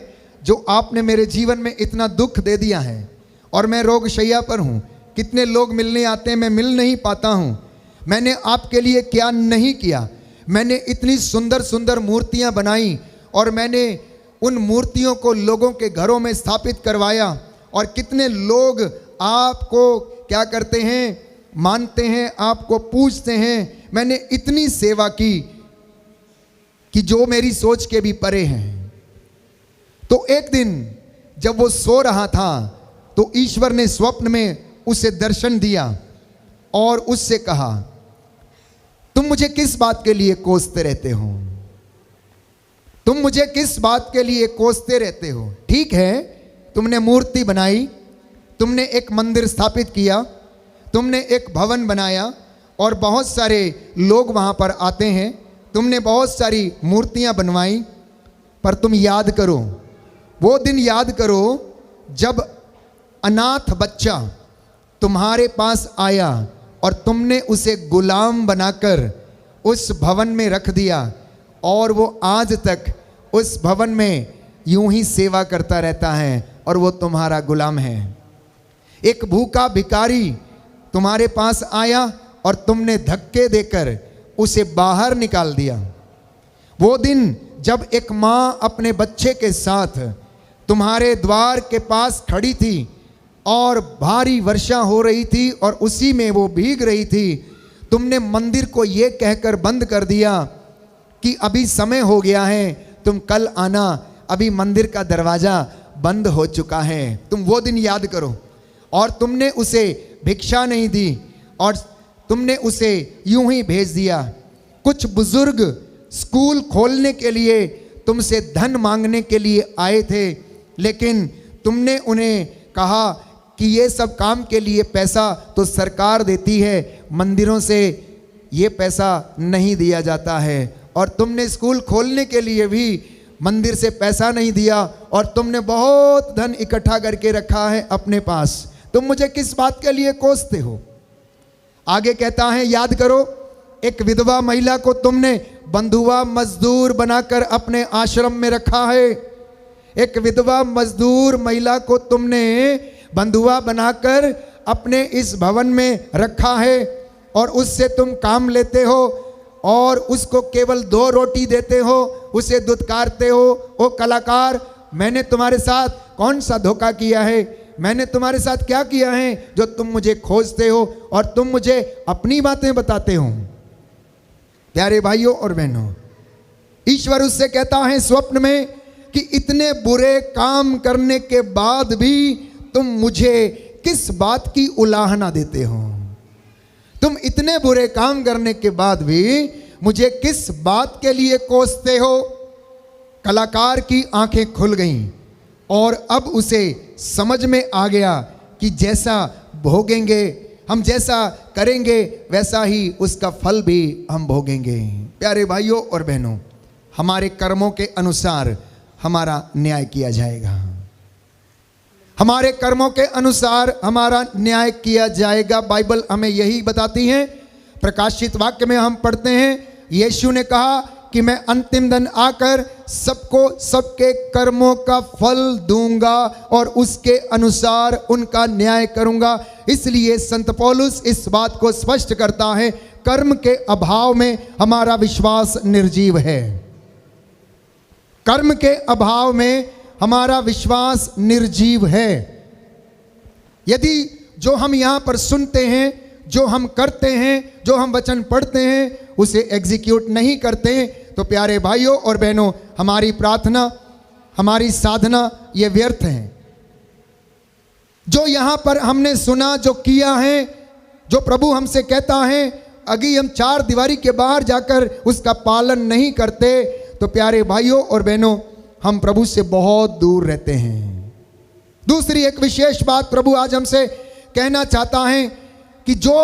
जो आपने मेरे जीवन में इतना दुख दे दिया है, और मैं रोगशैया पर हूँ। कितने लोग मिलने आते हैं, मैं मिल नहीं पाता हूँ। मैंने आपके लिए क्या नहीं किया। मैंने इतनी सुंदर सुंदर मूर्तियाँ बनाई और मैंने उन मूर्तियों को लोगों के घरों में स्थापित करवाया, और कितने लोग आपको क्या करते हैं, मानते हैं, आपको पूजते हैं। मैंने इतनी सेवा की कि जो मेरी सोच के भी परे हैं। तो एक दिन जब वो सो रहा था, तो ईश्वर ने स्वप्न में उसे दर्शन दिया और उससे कहा, तुम मुझे किस बात के लिए कोसते रहते हो? तुम मुझे किस बात के लिए कोसते रहते हो? ठीक है, तुमने मूर्ति बनाई, तुमने एक मंदिर स्थापित किया, तुमने एक भवन बनाया और बहुत सारे लोग वहाँ पर आते हैं, तुमने बहुत सारी मूर्तियाँ बनवाई, पर तुम याद करो, वो दिन याद करो जब अनाथ बच्चा तुम्हारे पास आया और तुमने उसे गुलाम बनाकर उस भवन में रख दिया, और वो आज तक उस भवन में यूं ही सेवा करता रहता है और वो तुम्हारा गुलाम है। एक भूखा भिखारी तुम्हारे पास आया और तुमने धक्के देकर उसे बाहर निकाल दिया। वो दिन जब एक माँ अपने बच्चे के साथ तुम्हारे द्वार के पास खड़ी थी और भारी वर्षा हो रही थी और उसी में वो भीग रही थी, तुमने मंदिर को ये कहकर बंद कर दिया कि अभी समय हो गया है, तुम कल आना, अभी मंदिर का दरवाज़ा बंद हो चुका है। तुम वो दिन याद करो। और तुमने उसे भिक्षा नहीं दी और तुमने उसे यूं ही भेज दिया। कुछ बुजुर्ग स्कूल खोलने के लिए तुमसे धन मांगने के लिए आए थे, लेकिन तुमने उन्हें कहा कि ये सब काम के लिए पैसा तो सरकार देती है, मंदिरों से ये पैसा नहीं दिया जाता है। और तुमने स्कूल खोलने के लिए भी मंदिर से पैसा नहीं दिया और तुमने बहुत धन इकट्ठा करके रखा है अपने पास। तुम मुझे किस बात के लिए कोसते हो? आगे कहता है, याद करो, एक विधवा महिला को तुमने बंधुआ मजदूर बनाकर अपने आश्रम में रखा है। एक विधवा मजदूर महिला को तुमने बंधुआ बनाकर अपने इस भवन में रखा है और उससे तुम काम लेते हो और उसको केवल 2 रोटी देते हो, उसे दुत्कारते हो। ओ कलाकार, मैंने तुम्हारे साथ कौन सा धोखा किया है, मैंने तुम्हारे साथ क्या किया है जो तुम मुझे खोजते हो और तुम मुझे अपनी बातें बताते हो। प्यारे भाइयों और बहनों, ईश्वर उससे कहता है स्वप्न में कि इतने बुरे काम करने के बाद भी तुम मुझे किस बात की उलाहना देते हो। तुम इतने बुरे काम करने के बाद भी मुझे किस बात के लिए कोसते हो। कलाकार की आंखें खुल गईं और अब उसे समझ में आ गया कि जैसा भोगेंगे हम, जैसा करेंगे वैसा ही उसका फल भी हम भोगेंगे। प्यारे भाइयों और बहनों, हमारे कर्मों के अनुसार हमारा न्याय किया जाएगा। हमारे कर्मों के अनुसार हमारा न्याय किया जाएगा। बाइबल हमें यही बताती है। प्रकाशित वाक्य में हम पढ़ते हैं, यीशु ने कहा कि मैं अंतिम दिन आकर सबको सबके कर्मों का फल दूंगा और उसके अनुसार उनका न्याय करूंगा। इसलिए संत पौलुस इस बात को स्पष्ट करता है, कर्म के अभाव में हमारा विश्वास निर्जीव है। कर्म के अभाव में हमारा विश्वास निर्जीव है। यदि जो हम यहाँ पर सुनते हैं, जो हम करते हैं, जो हम वचन पढ़ते हैं, उसे एग्जीक्यूट नहीं करते, तो प्यारे भाइयों और बहनों, हमारी प्रार्थना, हमारी साधना ये व्यर्थ है। जो यहाँ पर हमने सुना, जो किया है, जो प्रभु हमसे कहता है, अगर हम चार दीवारी के बाहर जाकर उसका पालन नहीं करते, तो प्यारे भाइयों और बहनों, हम प्रभु से बहुत दूर रहते हैं। दूसरी एक विशेष बात प्रभु आज हमसे कहना चाहता है कि जो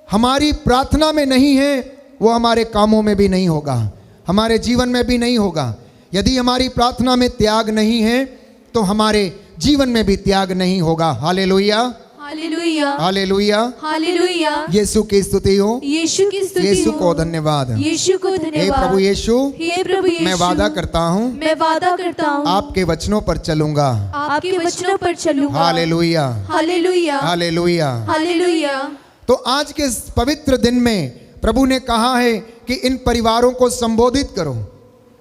हमारी प्रार्थना में नहीं है वो हमारे कामों में भी नहीं होगा, हमारे जीवन में भी नहीं होगा। यदि हमारी प्रार्थना में त्याग नहीं है तो हमारे जीवन में भी त्याग नहीं होगा। Hallelujah, hallelujah, hallelujah, hallelujah. Yeshu की स्तुति हो, यीशु की स्तुति यीशु हो। को धन्यवाद, यीशु को हे धन्यवाद। प्रभु यीशु, हे प्रभु यीशु, मैं वादा करता हूँ, मैं वादा करता हूँ, आपके वचनों पर चलूंगा। आपके वचनों पर चलूंगा। Hallelujah, hallelujah, hallelujah. हालेलुया। तो आज के इस पवित्र दिन में प्रभु ने कहा है कि इन परिवारों को संबोधित करो।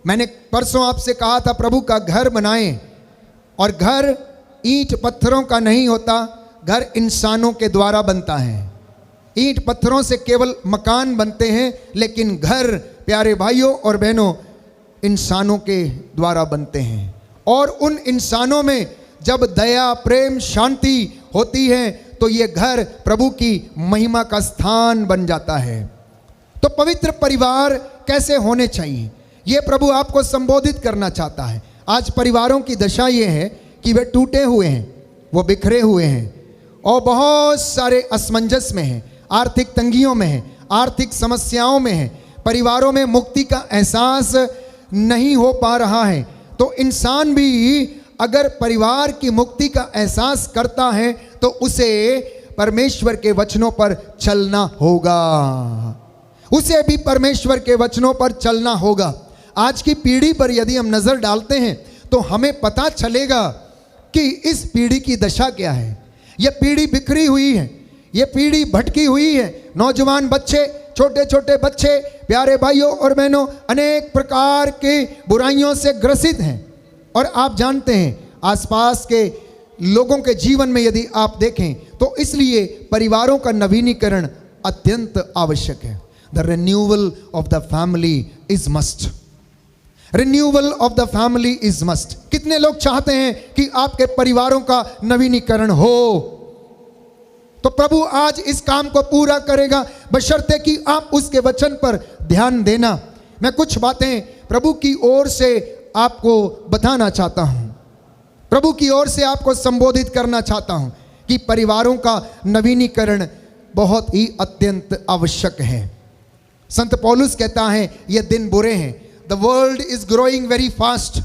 मैंने परसों आपसे कहा था प्रभु का घर बनाएं, और घर ईंट पत्थरों का नहीं होता, घर इंसानों के द्वारा बनता है। ईंट पत्थरों से केवल मकान बनते हैं, लेकिन घर प्यारे भाइयों और बहनों इंसानों के द्वारा बनते हैं। और उन इंसानों में जब दया, प्रेम, शांति होती है तो ये घर प्रभु की महिमा का स्थान बन जाता है। तो पवित्र परिवार कैसे होने चाहिए, ये प्रभु आपको संबोधित करना चाहता है। आज परिवारों की दशा ये है कि वे टूटे हुए हैं, वो बिखरे हुए हैं और बहुत सारे असमंजस में हैं, आर्थिक तंगियों में हैं, आर्थिक समस्याओं में हैं। परिवारों में मुक्ति का एहसास नहीं हो पा रहा है। तो इंसान भी अगर परिवार की मुक्ति का एहसास करता है तो उसे परमेश्वर के वचनों पर चलना होगा, उसे भी परमेश्वर के वचनों पर चलना होगा। आज की पीढ़ी पर यदि हम नजर डालते हैं तो हमें पता चलेगा कि इस पीढ़ी की दशा क्या है। यह पीढ़ी बिखरी हुई है, यह पीढ़ी भटकी हुई है। नौजवान बच्चे, छोटे छोटे बच्चे, प्यारे भाइयों और बहनों, अनेक प्रकार की बुराइयों से ग्रसित हैं। और आप जानते हैं आसपास के लोगों के जीवन में यदि आप देखें तो इसलिए परिवारों का नवीनीकरण अत्यंत आवश्यक है। The renewal of the family is must, renewal of the family is must. कितने लोग चाहते हैं कि आपके परिवारों का नवीनीकरण हो? तो प्रभु आज इस काम को पूरा करेगा, बशर्ते कि आप उसके वचन पर ध्यान देना। मैं कुछ बातें प्रभु की ओर से आपको बताना चाहता हूं, प्रभु की ओर से आपको संबोधित करना चाहता हूं कि परिवारों का नवीनीकरण बहुत ही अत्यंत आवश्यक है। संत पौलुस कहता है ये दिन बुरे हैं, the world is growing very fast.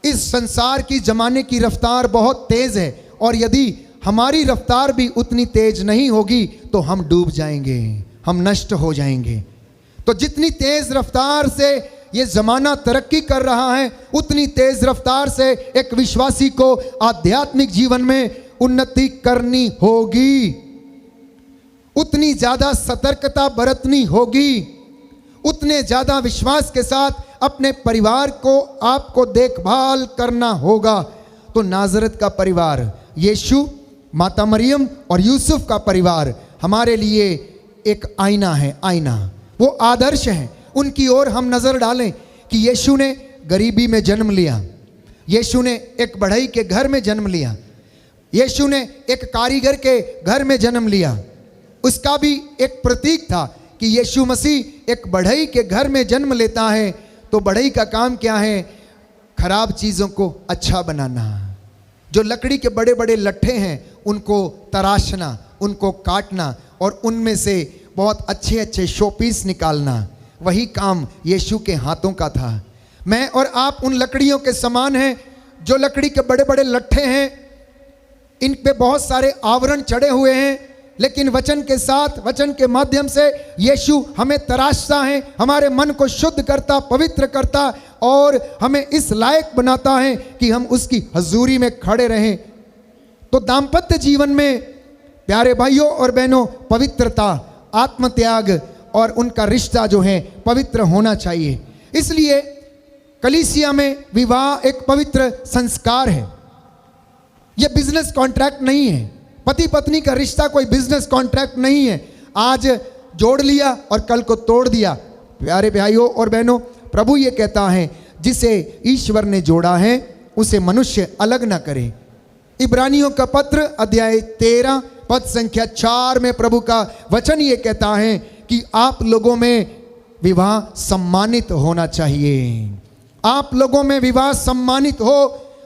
इस संसार की जमाने की रफ्तार बहुत तेज है, और यदि हमारी रफ्तार भी उतनी तेज नहीं होगी तो हम डूब जाएंगे, हम नष्ट हो जाएंगे। तो जितनी तेज रफ्तार से ये जमाना तरक्की कर रहा है, उतनी तेज रफ्तार से एक विश्वासी को आध्यात्मिक जीवन में उन्नति करनी होगी, उतनी ज्यादा सतर्कता बरतनी होगी, उतने ज़्यादा विश्वास के साथ अपने परिवार को आपको देखभाल करना होगा। तो नाज़रत का परिवार, यीशु, माता मरियम और यूसुफ का परिवार हमारे लिए एक आईना है, आईना, वो आदर्श है। उनकी ओर हम नज़र डालें कि यीशु ने गरीबी में जन्म लिया, यीशु ने एक बढ़ई के घर में जन्म लिया, यीशु ने एक कारीगर के घर में जन्म लिया। उसका भी एक प्रतीक था कि यीशु मसीह एक बढ़ई के घर में जन्म लेता है। तो बढ़ई का काम क्या है? खराब चीज़ों को अच्छा बनाना। जो लकड़ी के बड़े बड़े लट्ठे हैं उनको तराशना, उनको काटना और उनमें से बहुत अच्छे अच्छे शोपीस निकालना, वही काम यीशु के हाथों का था। मैं और आप उन लकड़ियों के समान हैं जो लकड़ी के बड़े बड़े लट्ठे हैं, इन पे बहुत सारे आवरण चढ़े हुए हैं, लेकिन वचन के साथ, वचन के माध्यम से यीशु हमें तराशता है, हमारे मन को शुद्ध करता, पवित्र करता और हमें इस लायक बनाता है कि हम उसकी हजूरी में खड़े रहें। तो दाम्पत्य जीवन में प्यारे भाइयों और बहनों, पवित्रता, आत्मत्याग और उनका रिश्ता जो है पवित्र होना चाहिए। इसलिए कलीसिया में विवाह एक पवित्र संस्कार है। यह बिजनेस कॉन्ट्रैक्ट नहीं है। पति पत्नी का रिश्ता कोई बिजनेस कॉन्ट्रैक्ट नहीं है, आज जोड़ लिया और कल को तोड़ दिया। प्यारे भाइयों और बहनों, प्रभु ये कहता है जिसे ईश्वर ने जोड़ा है उसे मनुष्य अलग ना करे। इब्रानियों का पत्र अध्याय 13 पद संख्या 4 में प्रभु का वचन ये कहता है कि आप लोगों में विवाह सम्मानित होना चाहिए। आप लोगों में विवाह सम्मानित हो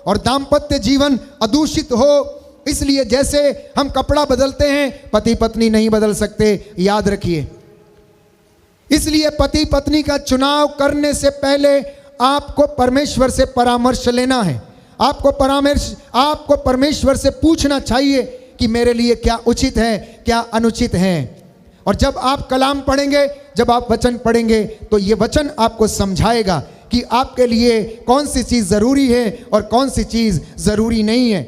और दाम्पत्य जीवन अदूषित हो। इसलिए जैसे हम कपड़ा बदलते हैं, पति पत्नी नहीं बदल सकते, याद रखिए। इसलिए पति पत्नी का चुनाव करने से पहले आपको परमेश्वर से परामर्श लेना है। आपको परमेश्वर से पूछना चाहिए कि मेरे लिए क्या उचित है, क्या अनुचित है। और जब आप कलाम पढ़ेंगे, जब आप वचन पढ़ेंगे, तो ये वचन आपको समझाएगा कि आपके लिए कौन सी चीज़ ज़रूरी है और कौन सी चीज़ ज़रूरी नहीं है।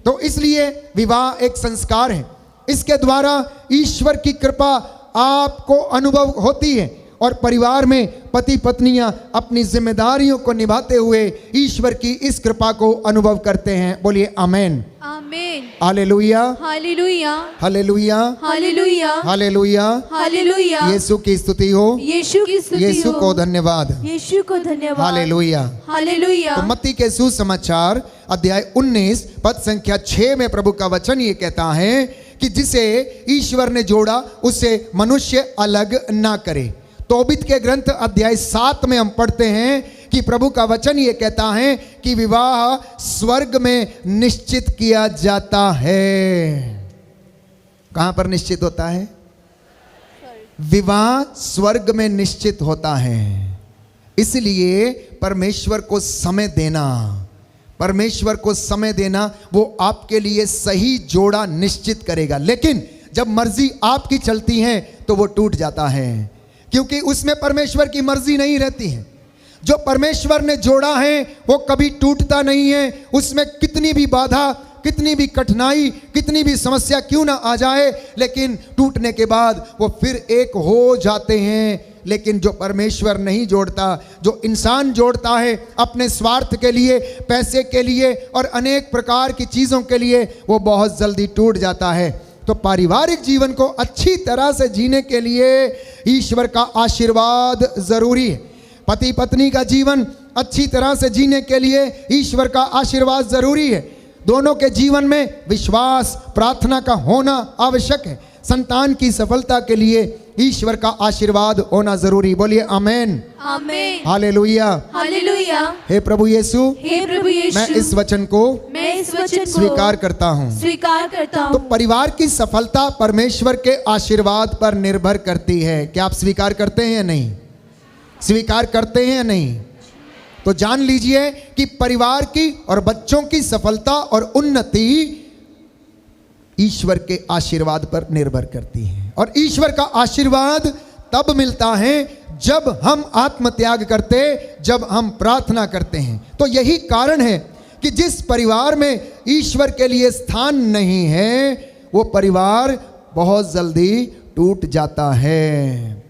तो इसलिए विवाह एक संस्कार है। इसके द्वारा ईश्वर की कृपा आपको अनुभव होती है और परिवार में पति पत्नियां अपनी जिम्मेदारियों को निभाते हुए ईश्वर की इस कृपा को अनुभव करते हैं। बोलिए amen, amen, hallelujah, hallelujah, hallelujah, hallelujah, hallelujah, hallelujah. Yeshu की स्तुति हो, यीशु की स्तुति हो, यीशु को धन्यवाद, यीशु को धन्यवाद, हालेलुया, हालेलुया। तो मत्ती के सुसमाचार अध्याय 19 पद संख्या 6 में प्रभु का वचन ये कहता है कि जिसे ईश्वर ने जोड़ा उसे मनुष्य अलग ना करे। तोबित के ग्रंथ अध्याय 7 में हम पढ़ते हैं कि प्रभु का वचन ये कहता है कि विवाह स्वर्ग में निश्चित किया जाता है। कहां पर निश्चित होता है? विवाह स्वर्ग में निश्चित होता है। इसलिए परमेश्वर को समय देना, परमेश्वर को समय देना, वो आपके लिए सही जोड़ा निश्चित करेगा। लेकिन जब मर्जी आपकी चलती है तो वो टूट जाता है, क्योंकि उसमें परमेश्वर की मर्जी नहीं रहती है। जो परमेश्वर ने जोड़ा है वो कभी टूटता नहीं है। उसमें कितनी भी बाधा, कितनी भी कठिनाई, कितनी भी समस्या क्यों ना आ जाए, लेकिन टूटने के बाद वो फिर एक हो जाते हैं। लेकिन जो परमेश्वर नहीं जोड़ता, जो इंसान जोड़ता है अपने स्वार्थ के लिए, पैसे के लिए और अनेक प्रकार की चीज़ों के लिए, वो बहुत जल्दी टूट जाता है। तो पारिवारिक जीवन को अच्छी तरह से जीने के लिए ईश्वर का आशीर्वाद जरूरी है। पति पत्नी का जीवन अच्छी तरह से जीने के लिए ईश्वर का आशीर्वाद जरूरी है। दोनों के जीवन में विश्वास, प्रार्थना का होना आवश्यक है। संतान की सफलता के लिए ईश्वर का आशीर्वाद होना जरूरी। बोलिए आमेन, आमेन, हालेलुया, हालेलुया। हे प्रभु यीशु, हे प्रभु यीशु, मैं इस वचन को स्वीकार करता हूँ। स्वीकार करता तो हूँ। परिवार की सफलता परमेश्वर के आशीर्वाद पर निर्भर करती है। क्या आप स्वीकार करते हैं या नहीं? स्वीकार करते हैं या नहीं? तो जान लीजिए कि परिवार की और बच्चों की सफलता और उन्नति ईश्वर के आशीर्वाद पर निर्भर करती है। और ईश्वर का आशीर्वाद तब मिलता है जब हम आत्मत्याग करते, जब हम प्रार्थना करते हैं। तो यही कारण है कि जिस परिवार में ईश्वर के लिए स्थान नहीं है, वो परिवार बहुत जल्दी टूट जाता है।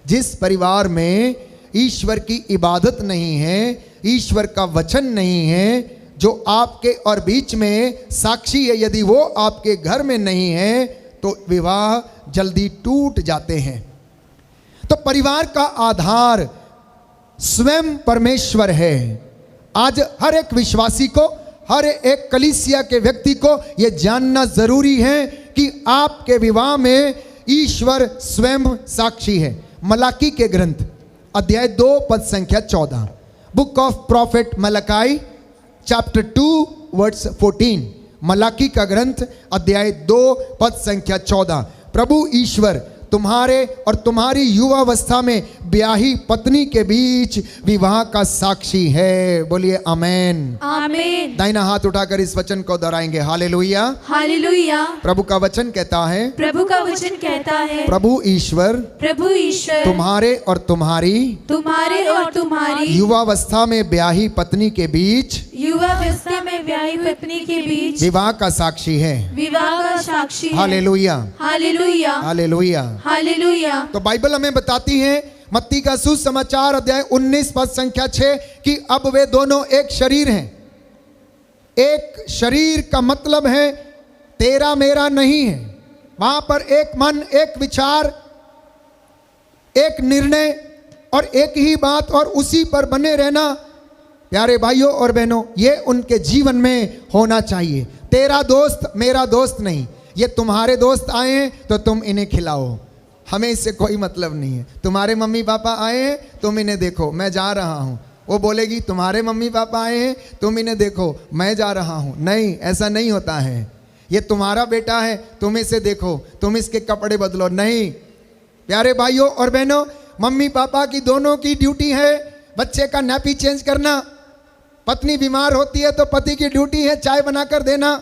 जिस परिवार में ईश्वर की इबादत नहीं है, ईश्वर का वचन नहीं है, जो आपके और बीच में साक्षी है, यदि वो आपके घर में नहीं है तो विवाह जल्दी टूट जाते हैं। तो परिवार का आधार स्वयं परमेश्वर है। आज हर एक विश्वासी को, हर एक कलीसिया के व्यक्ति को यह जानना जरूरी है कि आपके विवाह में ईश्वर स्वयं साक्षी है। मलाकी के ग्रंथ अध्याय 2 पद संख्या 14, book of prophet Malachi chapter 2 words 14, मलाकी का ग्रंथ अध्याय 2 पद संख्या 14। प्रभु ईश्वर तुम्हारे और तुम्हारी युवावस्था में ब्याही पत्नी के बीच विवाह का साक्षी है। बोलिए आमेन। आमेन। दाहिना हाथ उठाकर इस वचन को दोहराएंगे, हालेलुया। हालेलुया। प्रभु का वचन कहता है, प्रभु का वचन कहता है, प्रभु ईश्वर तुम्हारे और तुम्हारी युवावस्था में ब्याही पत्नी के बीच युवावस्था में ब्याही पत्नी के बीच विवाह का साक्षी है। विवाह का साक्षी है। Hallelujah, hallelujah, hallelujah, hallelujah. तो बाइबल हमें बताती है, मत्ती का सुसमाचार अध्याय 19 पद संख्या 6 कि अब वे दोनों एक शरीर हैं। एक शरीर का मतलब है तेरा मेरा नहीं है, वहां पर एक मन, एक विचार, एक निर्णय और एक ही बात और उसी पर बने रहना। प्यारे भाइयों और बहनों, ये उनके जीवन में होना चाहिए। तेरा दोस्त मेरा दोस्त नहीं, ये तुम्हारे दोस्त आए हैं तो तुम इन्हें खिलाओ, हमें इससे कोई मतलब नहीं है। तुम्हारे मम्मी पापा आए हैं, तुम इन्हें देखो, मैं जा रहा हूँ। वो बोलेगी तुम्हारे मम्मी पापा आए हैं, तुम इन्हें देखो, मैं जा रहा हूँ। नहीं, ऐसा नहीं होता है। ये तुम्हारा बेटा है, तुम इसे देखो, तुम इसके कपड़े बदलो, नहीं। प्यारे भाइयों और बहनों, मम्मी पापा की दोनों की ड्यूटी है बच्चे का नैपी चेंज करना। पत्नी बीमार होती है तो पति की ड्यूटी है चाय बनाकर देना,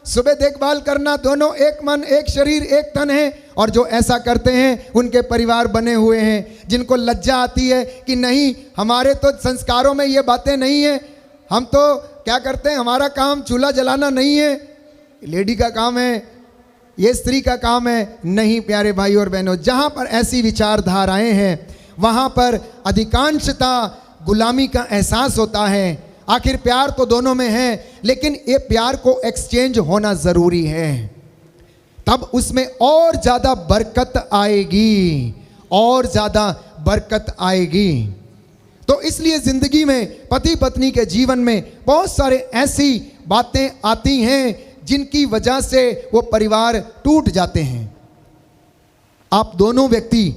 सुबह देखभाल करना। दोनों एक मन, एक शरीर, एक तन है। और जो ऐसा करते हैं उनके परिवार बने हुए हैं। जिनको लज्जा आती है कि नहीं, हमारे तो संस्कारों में ये बातें नहीं है, हम तो क्या करते हैं, हमारा काम चूल्हा जलाना नहीं है, लेडी का काम है, ये स्त्री का काम है। नहीं प्यारे भाई और बहनों, जहाँ पर ऐसी विचारधाराएं हैं वहाँ पर अधिकांशता गुलामी का एहसास होता है। आखिर प्यार तो दोनों में है, लेकिन ये प्यार को एक्सचेंज होना ज़रूरी है, तब उसमें और ज़्यादा बरकत आएगी, और ज़्यादा बरकत आएगी। तो इसलिए ज़िंदगी में पति पत्नी के जीवन में बहुत सारे ऐसी बातें आती हैं जिनकी वजह से वो परिवार टूट जाते हैं। आप दोनों व्यक्ति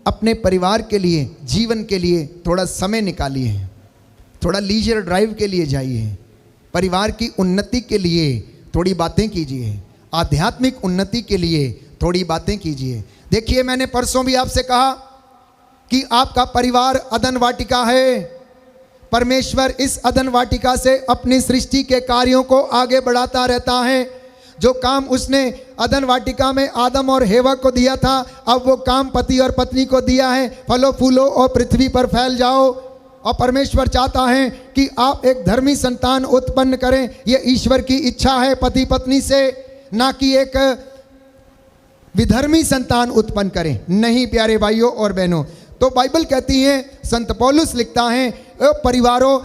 अपने परिवार के लिए, जीवन के लिए थोड़ा समय निकालिए, थोड़ा लीजर ड्राइव के लिए जाइए, परिवार की उन्नति के लिए थोड़ी बातें कीजिए, आध्यात्मिक उन्नति के लिए थोड़ी बातें कीजिए। देखिए, मैंने परसों भी आपसे कहा कि आपका परिवार अदन वाटिका है। परमेश्वर इस अदन वाटिका से अपनी सृष्टि के कार्यों को आगे बढ़ाता रहता है। जो काम उसने अदन वाटिका में आदम और हेवा को दिया था, अब वो काम पति और पत्नी को दिया है, फलो फूलो और पृथ्वी पर फैल जाओ। और परमेश्वर चाहता है कि आप एक धर्मी संतान उत्पन्न करें। ये ईश्वर की इच्छा है पति पत्नी से, ना कि एक विधर्मी संतान उत्पन्न करें। नहीं प्यारे भाइयों और बहनों, तो बाइबल कहती है, संत पौलुस लिखता है, परिवारों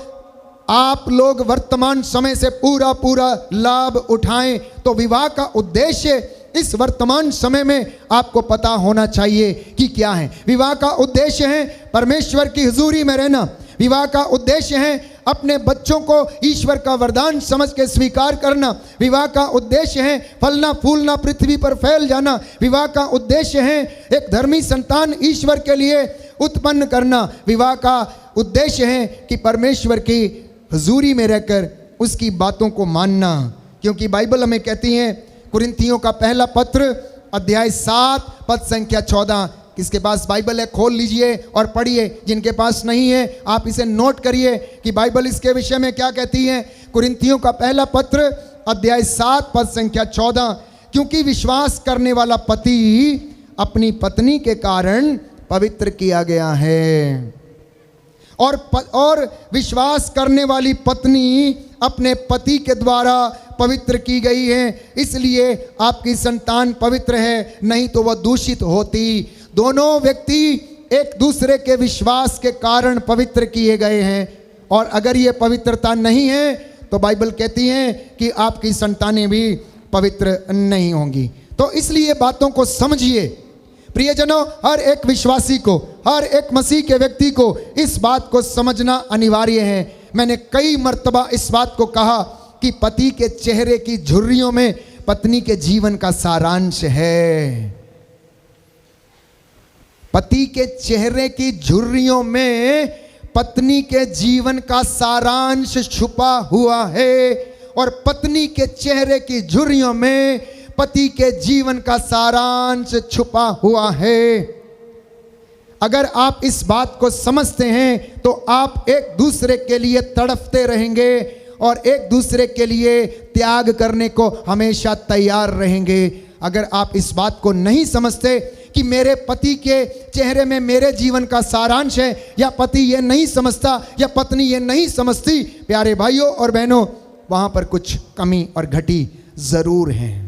आप लोग वर्तमान समय से पूरा पूरा लाभ उठाएं। तो विवाह का उद्देश्य इस वर्तमान समय में आपको पता होना चाहिए कि क्या है। विवाह का उद्देश्य है परमेश्वर की हुजूरी में रहना। विवाह का उद्देश्य है अपने बच्चों को ईश्वर का वरदान समझ के स्वीकार करना। विवाह का उद्देश्य है फलना फूलना, पृथ्वी पर फैल जाना। विवाह का उद्देश्य है एक धर्मी संतान ईश्वर के लिए उत्पन्न करना। विवाह का उद्देश्य है कि परमेश्वर की हुजूरी में रहकर उसकी बातों को मानना। क्योंकि बाइबल हमें कहती है, कुरिन्थियों का पहला पत्र अध्याय 7 पद संख्या 14। किसके पास बाइबल है खोल लीजिए और पढ़िए, जिनके पास नहीं है आप इसे नोट करिए कि बाइबल इसके विषय में क्या कहती है। कुरिन्थियों का पहला पत्र अध्याय 7 पद संख्या 14। क्योंकि विश्वास करने वाला पति अपनी पत्नी के कारण पवित्र किया गया है, और विश्वास करने वाली पत्नी अपने पति के द्वारा पवित्र की गई है। इसलिए आपकी संतान पवित्र है, नहीं तो वह दूषित होती। दोनों व्यक्ति एक दूसरे के विश्वास के कारण पवित्र किए गए हैं, और अगर ये पवित्रता नहीं है तो बाइबल कहती है कि आपकी संतानें भी पवित्र नहीं होंगी। तो इसलिए बातों को समझिए प्रियजनों, हर एक विश्वासी को, हर एक मसीह के व्यक्ति को इस बात को समझना अनिवार्य है। मैंने कई मर्तबा इस बात को कहा कि पति के चेहरे की झुर्रियों में पत्नी के जीवन का सारांश है। पति के चेहरे की झुर्रियों में पत्नी के जीवन का सारांश छुपा हुआ है, और पत्नी के चेहरे की झुर्रियों में पति के जीवन का सारांश छुपा हुआ है। अगर आप इस बात को समझते हैं तो आप एक दूसरे के लिए तड़पते रहेंगे और एक दूसरे के लिए त्याग करने को हमेशा तैयार रहेंगे। अगर आप इस बात को नहीं समझते कि मेरे पति के चेहरे में मेरे जीवन का सारांश है, या पति ये नहीं समझता या पत्नी ये नहीं समझती, प्यारे भाइयों और बहनों, वहां पर कुछ कमी और घटी जरूर है,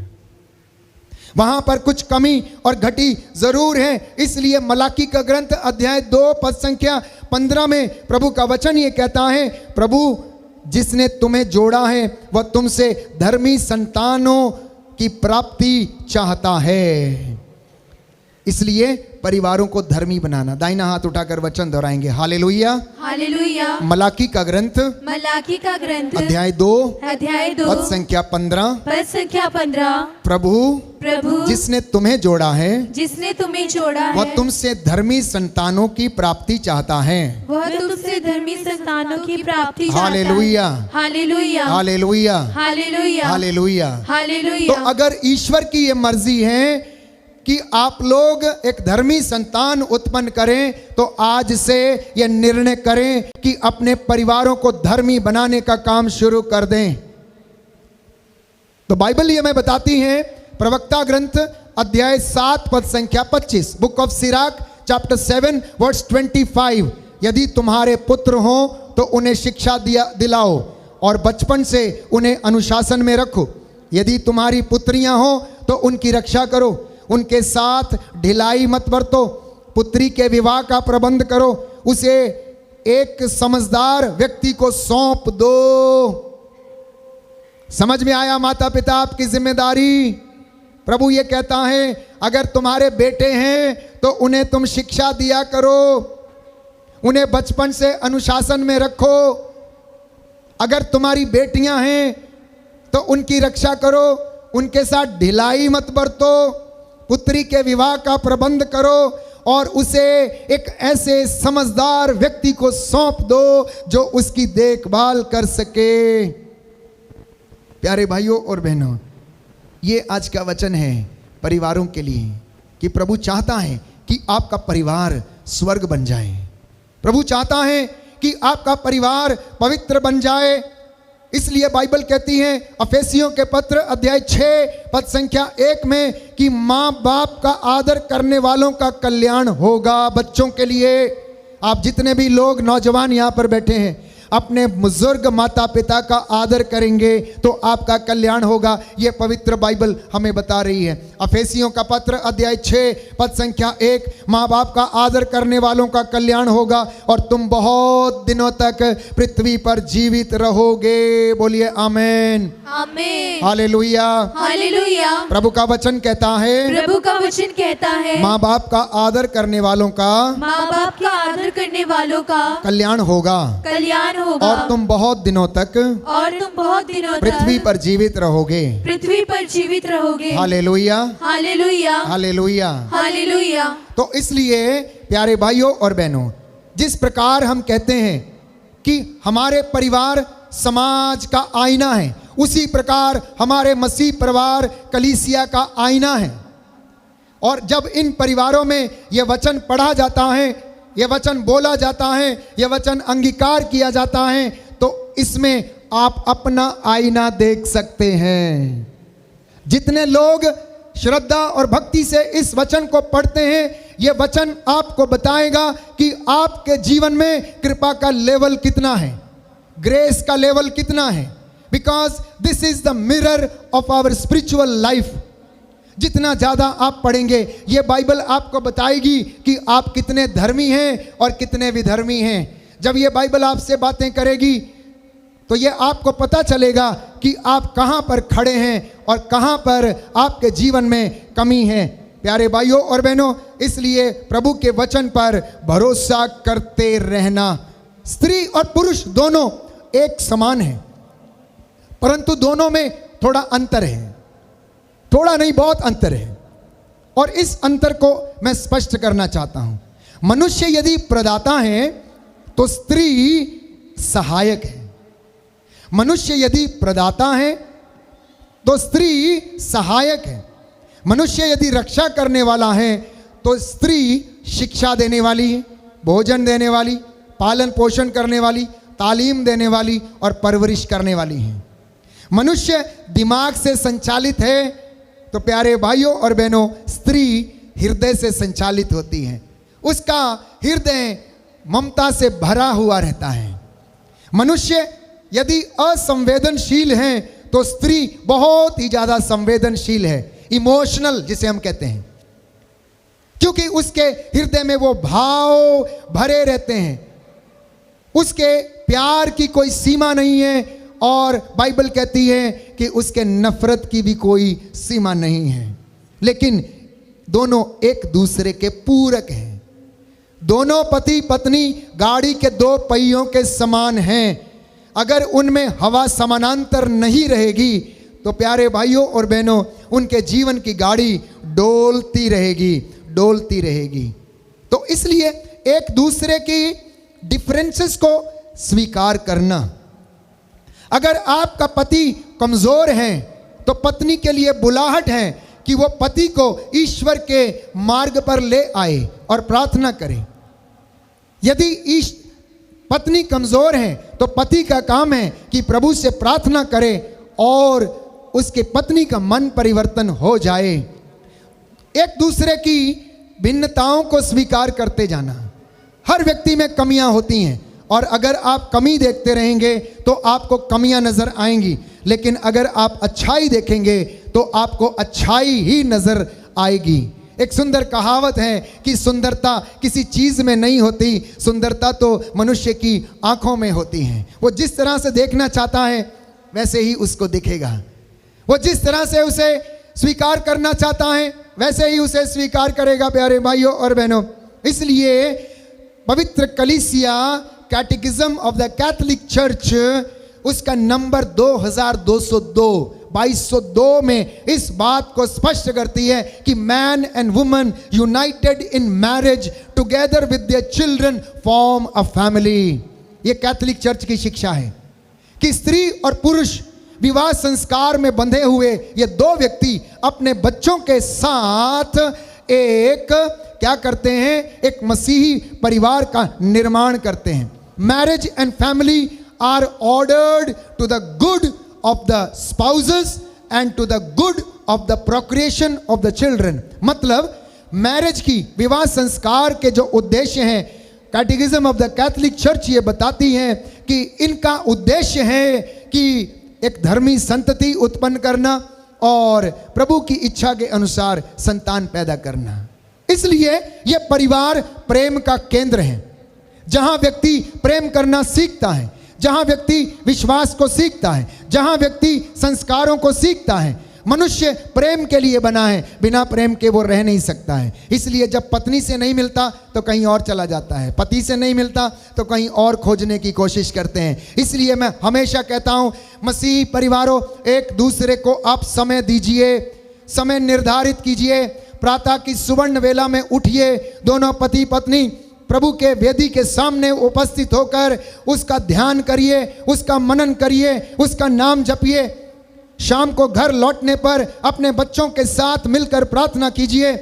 वहां पर कुछ कमी और घटी जरूर है। इसलिए मलाकी का ग्रंथ अध्याय 2 पद संख्या 15 में प्रभु का वचन ये कहता है, प्रभु जिसने तुम्हें जोड़ा है वह तुमसे धर्मी संतानों की प्राप्ति चाहता है। इसलिए परिवारों को धर्मी बनाना। दाहिना हाथ उठाकर वचन दोहराएंगे, हालेलुया हालेलुया। मलाकी का ग्रंथ अध्याय 2 पद संख्या 15 प्रभु जिसने तुम्हें जोड़ा है वह तुमसे धर्मी संतानों की प्राप्ति चाहता है। Hallelujah hallelujah hallelujah hallelujah. तो अगर ईश्वर की ये मर्जी है कि आप लोग एक धर्मी संतान उत्पन्न करें, तो आज से यह निर्णय करें कि अपने परिवारों को धर्मी बनाने का काम शुरू कर दें। तो बाइबल ये हमें बताती है, प्रवक्ता ग्रंथ अध्याय 7 पद संख्या 25, book of Sirach chapter 7 verse 25, यदि तुम्हारे पुत्र हो तो उन्हें शिक्षा दिलाओ और बचपन से उन्हें अनुशासन में रखो। यदि तुम्हारी पुत्रियां हो तो उनकी रक्षा करो, उनके साथ ढिलाई मत बरतो, पुत्री के विवाह का प्रबंध करो, उसे एक समझदार व्यक्ति को सौंप दो। समझ में आया माता पिता आपकी जिम्मेदारी? प्रभु ये कहता है अगर तुम्हारे बेटे हैं तो उन्हें तुम शिक्षा दिया करो, उन्हें बचपन से अनुशासन में रखो। अगर तुम्हारी बेटियां हैं तो उनकी रक्षा करो, उनके साथ ढिलाई मत बरतो, पुत्री के विवाह का प्रबंध करो और उसे एक ऐसे समझदार व्यक्ति को सौंप दो जो उसकी देखभाल कर सके। प्यारे भाइयों और बहनों, ये आज का वचन है परिवारों के लिए कि प्रभु चाहता है कि आपका परिवार स्वर्ग बन जाए। प्रभु चाहता है कि आपका परिवार पवित्र बन जाए। इसलिए बाइबल कहती है अफेसियों के पत्र अध्याय 6 पद संख्या 1 में कि माँ बाप का आदर करने वालों का कल्याण होगा। बच्चों के लिए आप जितने भी लोग नौजवान यहाँ पर बैठे हैं, अपने बुजुर्ग माता पिता का आदर करेंगे तो आपका कल्याण होगा। ये पवित्र बाइबल हमें बता रही है। अफेसियों का पत्र अध्याय 6 पद संख्या 1, माँ बाप का आदर करने वालों का कल्याण होगा और तुम बहुत दिनों तक पृथ्वी पर जीवित रहोगे। बोलिए आमीन आमीन हालेलुया हालेलुया। प्रभु का वचन कहता है माँ बाप का आदर करने वालों का कल्याण होगा और तुम बहुत दिनों तक पृथ्वी पर जीवित रहोगे। Hallelujah hallelujah hallelujah hallelujah. तो इसलिए प्यारे भाइयों और बहनों, जिस प्रकार हम कहते हैं कि हमारे परिवार समाज का आईना है, उसी प्रकार हमारे मसीह परिवार कलीसिया का आईना है। और जब इन परिवारों में यह वचन पढ़ा जाता है, यह वचन बोला जाता है, यह वचन अंगीकार किया जाता है, तो इसमें आप अपना आईना देख सकते हैं। जितने लोग श्रद्धा और भक्ति से इस वचन को पढ़ते हैं, यह वचन आपको बताएगा कि आपके जीवन में कृपा का लेवल कितना है, ग्रेस का लेवल कितना है। Because this is the mirror of our spiritual life. जितना ज़्यादा आप पढ़ेंगे, ये बाइबल आपको बताएगी कि आप कितने धर्मी हैं और कितने विधर्मी हैं। जब ये बाइबल आपसे बातें करेगी तो ये आपको पता चलेगा कि आप कहाँ पर खड़े हैं और कहाँ पर आपके जीवन में कमी है। प्यारे भाइयों और बहनों, इसलिए प्रभु के वचन पर भरोसा करते रहना। स्त्री और पुरुष दोनों एक समान हैं, परंतु दोनों में थोड़ा अंतर है, थोड़ा नहीं बहुत अंतर है। और इस अंतर को मैं स्पष्ट करना चाहता हूं। मनुष्य यदि प्रदाता है तो स्त्री सहायक है। मनुष्य यदि प्रदाता है तो स्त्री सहायक है। मनुष्य यदि रक्षा करने वाला है तो स्त्री शिक्षा देने वाली है, भोजन देने वाली, पालन पोषण करने वाली, तालीम देने वाली और परवरिश करने वाली है। मनुष्य दिमाग से संचालित है तो प्यारे भाइयों और बहनों, स्त्री हृदय से संचालित होती है। उसका हृदय ममता से भरा हुआ रहता है। मनुष्य यदि असंवेदनशील है तो स्त्री बहुत ही ज़्यादा संवेदनशील है, इमोशनल जिसे हम कहते हैं, क्योंकि उसके हृदय में वो भाव भरे रहते हैं। उसके प्यार की कोई सीमा नहीं है और बाइबल कहती है कि उसके नफरत की भी कोई सीमा नहीं है। लेकिन दोनों एक दूसरे के पूरक हैं। दोनों पति पत्नी गाड़ी के दो पहियों के समान हैं। अगर उनमें हवा समानांतर नहीं रहेगी तो प्यारे भाइयों और बहनों, उनके जीवन की गाड़ी डोलती रहेगी, डोलती रहेगी। तो इसलिए एक दूसरे की डिफरेंसेस को स्वीकार करना। अगर आपका पति कमजोर है तो पत्नी के लिए बुलाहट है कि वो पति को ईश्वर के मार्ग पर ले आए और प्रार्थना करे। यदि पत्नी कमजोर है तो पति का काम है कि प्रभु से प्रार्थना करे और उसके पत्नी का मन परिवर्तन हो जाए। एक दूसरे की भिन्नताओं को स्वीकार करते जाना। हर व्यक्ति में कमियां होती हैं और अगर आप कमी देखते रहेंगे तो आपको कमियां नजर आएंगी, लेकिन अगर आप अच्छाई देखेंगे तो आपको अच्छाई ही नजर आएगी। एक सुंदर कहावत है कि सुंदरता किसी चीज में नहीं होती, सुंदरता तो मनुष्य की आंखों में होती है। वो जिस तरह से देखना चाहता है वैसे ही उसको दिखेगा। वो जिस तरह से उसे स्वीकार करना चाहता है वैसे ही उसे स्वीकार करेगा। प्यारे भाइयों और बहनों, इसलिए पवित्र कलीसिया कैटेकिज्म ऑफ द कैथोलिक चर्च उसका नंबर 2202 में इस बात को स्पष्ट करती है कि man and woman United in marriage together with their children form a family. ये कैथोलिक चर्च की शिक्षा है कि स्त्री और पुरुष विवाह संस्कार में बंधे हुए ये दो व्यक्ति अपने बच्चों के साथ एक क्या करते हैं, एक मसीही परिवार का निर्माण करते हैं। Marriage and family are ordered to the good of the spouses and to the good of the procreation of the children। मतलब मैरिज की, विवाह संस्कार के जो उद्देश्य हैं, कैटेकिज्म ऑफ द कैथोलिक चर्च ये बताती है कि इनका उद्देश्य है कि एक धर्मी संतति उत्पन्न करना और प्रभु की इच्छा के अनुसार संतान पैदा करना। इसलिए यह परिवार प्रेम का केंद्र है, जहां व्यक्ति प्रेम करना सीखता है, जहां व्यक्ति विश्वास को सीखता है, जहां व्यक्ति संस्कारों को सीखता है। मनुष्य प्रेम के लिए बना है, बिना प्रेम के वो रह नहीं सकता है। इसलिए जब पत्नी से नहीं मिलता तो कहीं और चला जाता है, पति से नहीं मिलता तो कहीं और खोजने की कोशिश करते हैं। इसलिए मैं हमेशा कहता हूं, मसीही परिवारों, एक दूसरे को आप समय दीजिए, समय निर्धारित कीजिए। प्रातः की सुवर्ण वेला में उठिए, दोनों पति पत्नी प्रभु के वेदी के सामने उपस्थित होकर उसका ध्यान करिए, उसका मनन करिए, उसका नाम जपिए। शाम को घर लौटने पर अपने बच्चों के साथ मिलकर प्रार्थना कीजिए,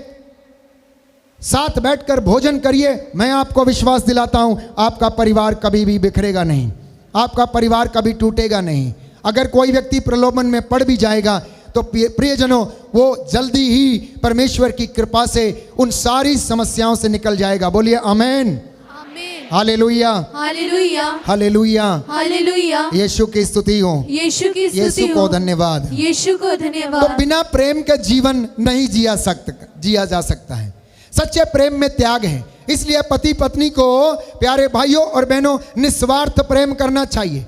साथ बैठकर भोजन करिए। मैं आपको विश्वास दिलाता हूं, आपका परिवार कभी भी बिखरेगा नहीं, आपका परिवार कभी टूटेगा नहीं। अगर कोई व्यक्ति प्रलोभन में पड़ भी जाएगा तो प्रियजनों, वो जल्दी ही परमेश्वर की कृपा से उन सारी समस्याओं से निकल जाएगा। बोलिए आमेन। आमीन। हालेलुया, हालेलुया, हालेलुया। हालेलुया। यीशु की स्तुति हो, यीशु की स्तुति यीशु को हो। धन्यवाद। यीशु को तो धन्यवाद। बिना प्रेम के जीवन नहीं जिया जा सकता है। सच्चे प्रेम में त्याग है। इसलिए पति पत्नी को, प्यारे भाइयों और बहनों, निस्वार्थ प्रेम करना चाहिए।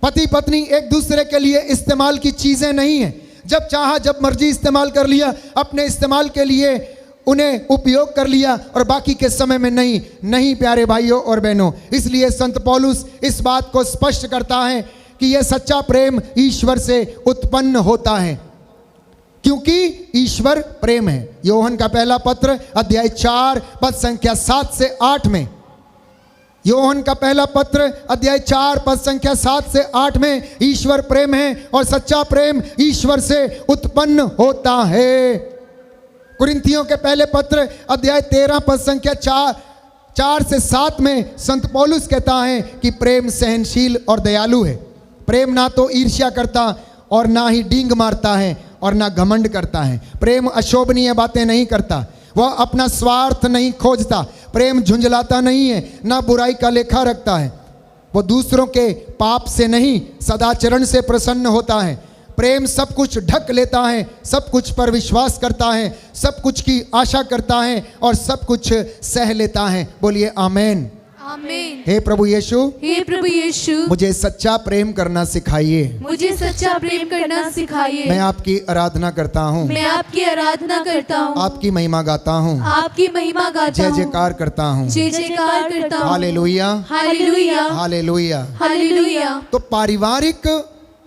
पति पत्नी एक दूसरे के लिए इस्तेमाल की चीजें नहीं है। जब चाहा जब मर्जी इस्तेमाल कर लिया, अपने इस्तेमाल के लिए उन्हें उपयोग कर लिया और बाकी के समय में नहीं। नहीं प्यारे भाइयों और बहनों, इसलिए संत पौलुस इस बात को स्पष्ट करता है कि यह सच्चा प्रेम ईश्वर से उत्पन्न होता है, क्योंकि ईश्वर प्रेम है। योहन का पहला पत्र अध्याय 4 पद संख्या 7 से 8 में, योहन का पहला पत्र अध्याय 4 पद संख्या 7 से 8 में, ईश्वर प्रेम है और सच्चा प्रेम ईश्वर से उत्पन्न होता है। कुरिन्थियों के पहले पत्र अध्याय 13 पद संख्या 4 से 7 में संत पौलुस कहता है कि प्रेम सहनशील और दयालु है। प्रेम ना तो ईर्ष्या करता और ना ही डींग मारता है और ना घमंड करता है। प्रेम अशोभनीय बातें नहीं करता, वह अपना स्वार्थ नहीं खोजता। प्रेम झुंझलाता नहीं है, ना बुराई का लेखा रखता है। वो दूसरों के पाप से नहीं, सदाचरण से प्रसन्न होता है। प्रेम सब कुछ ढक लेता है, सब कुछ पर विश्वास करता है, सब कुछ की आशा करता है और सब कुछ सह लेता है। बोलिए आमेन। आमीन। हे प्रभु यीशु, हे प्रभु यीशु, मुझे सच्चा प्रेम करना सिखाइए। मुझे सच्चा प्रेम करना सिखाइए। मैं आपकी आराधना करता हूँ, मैं आपकी आराधना करता हूँ, आपकी महिमा गाता हूँ, आपकी महिमा गाता जय हूँ, जयकार करता हूँ। जय जयकार करता हूँ। Hallelujah, hallelujah, hallelujah. हालेलुया। तो पारिवारिक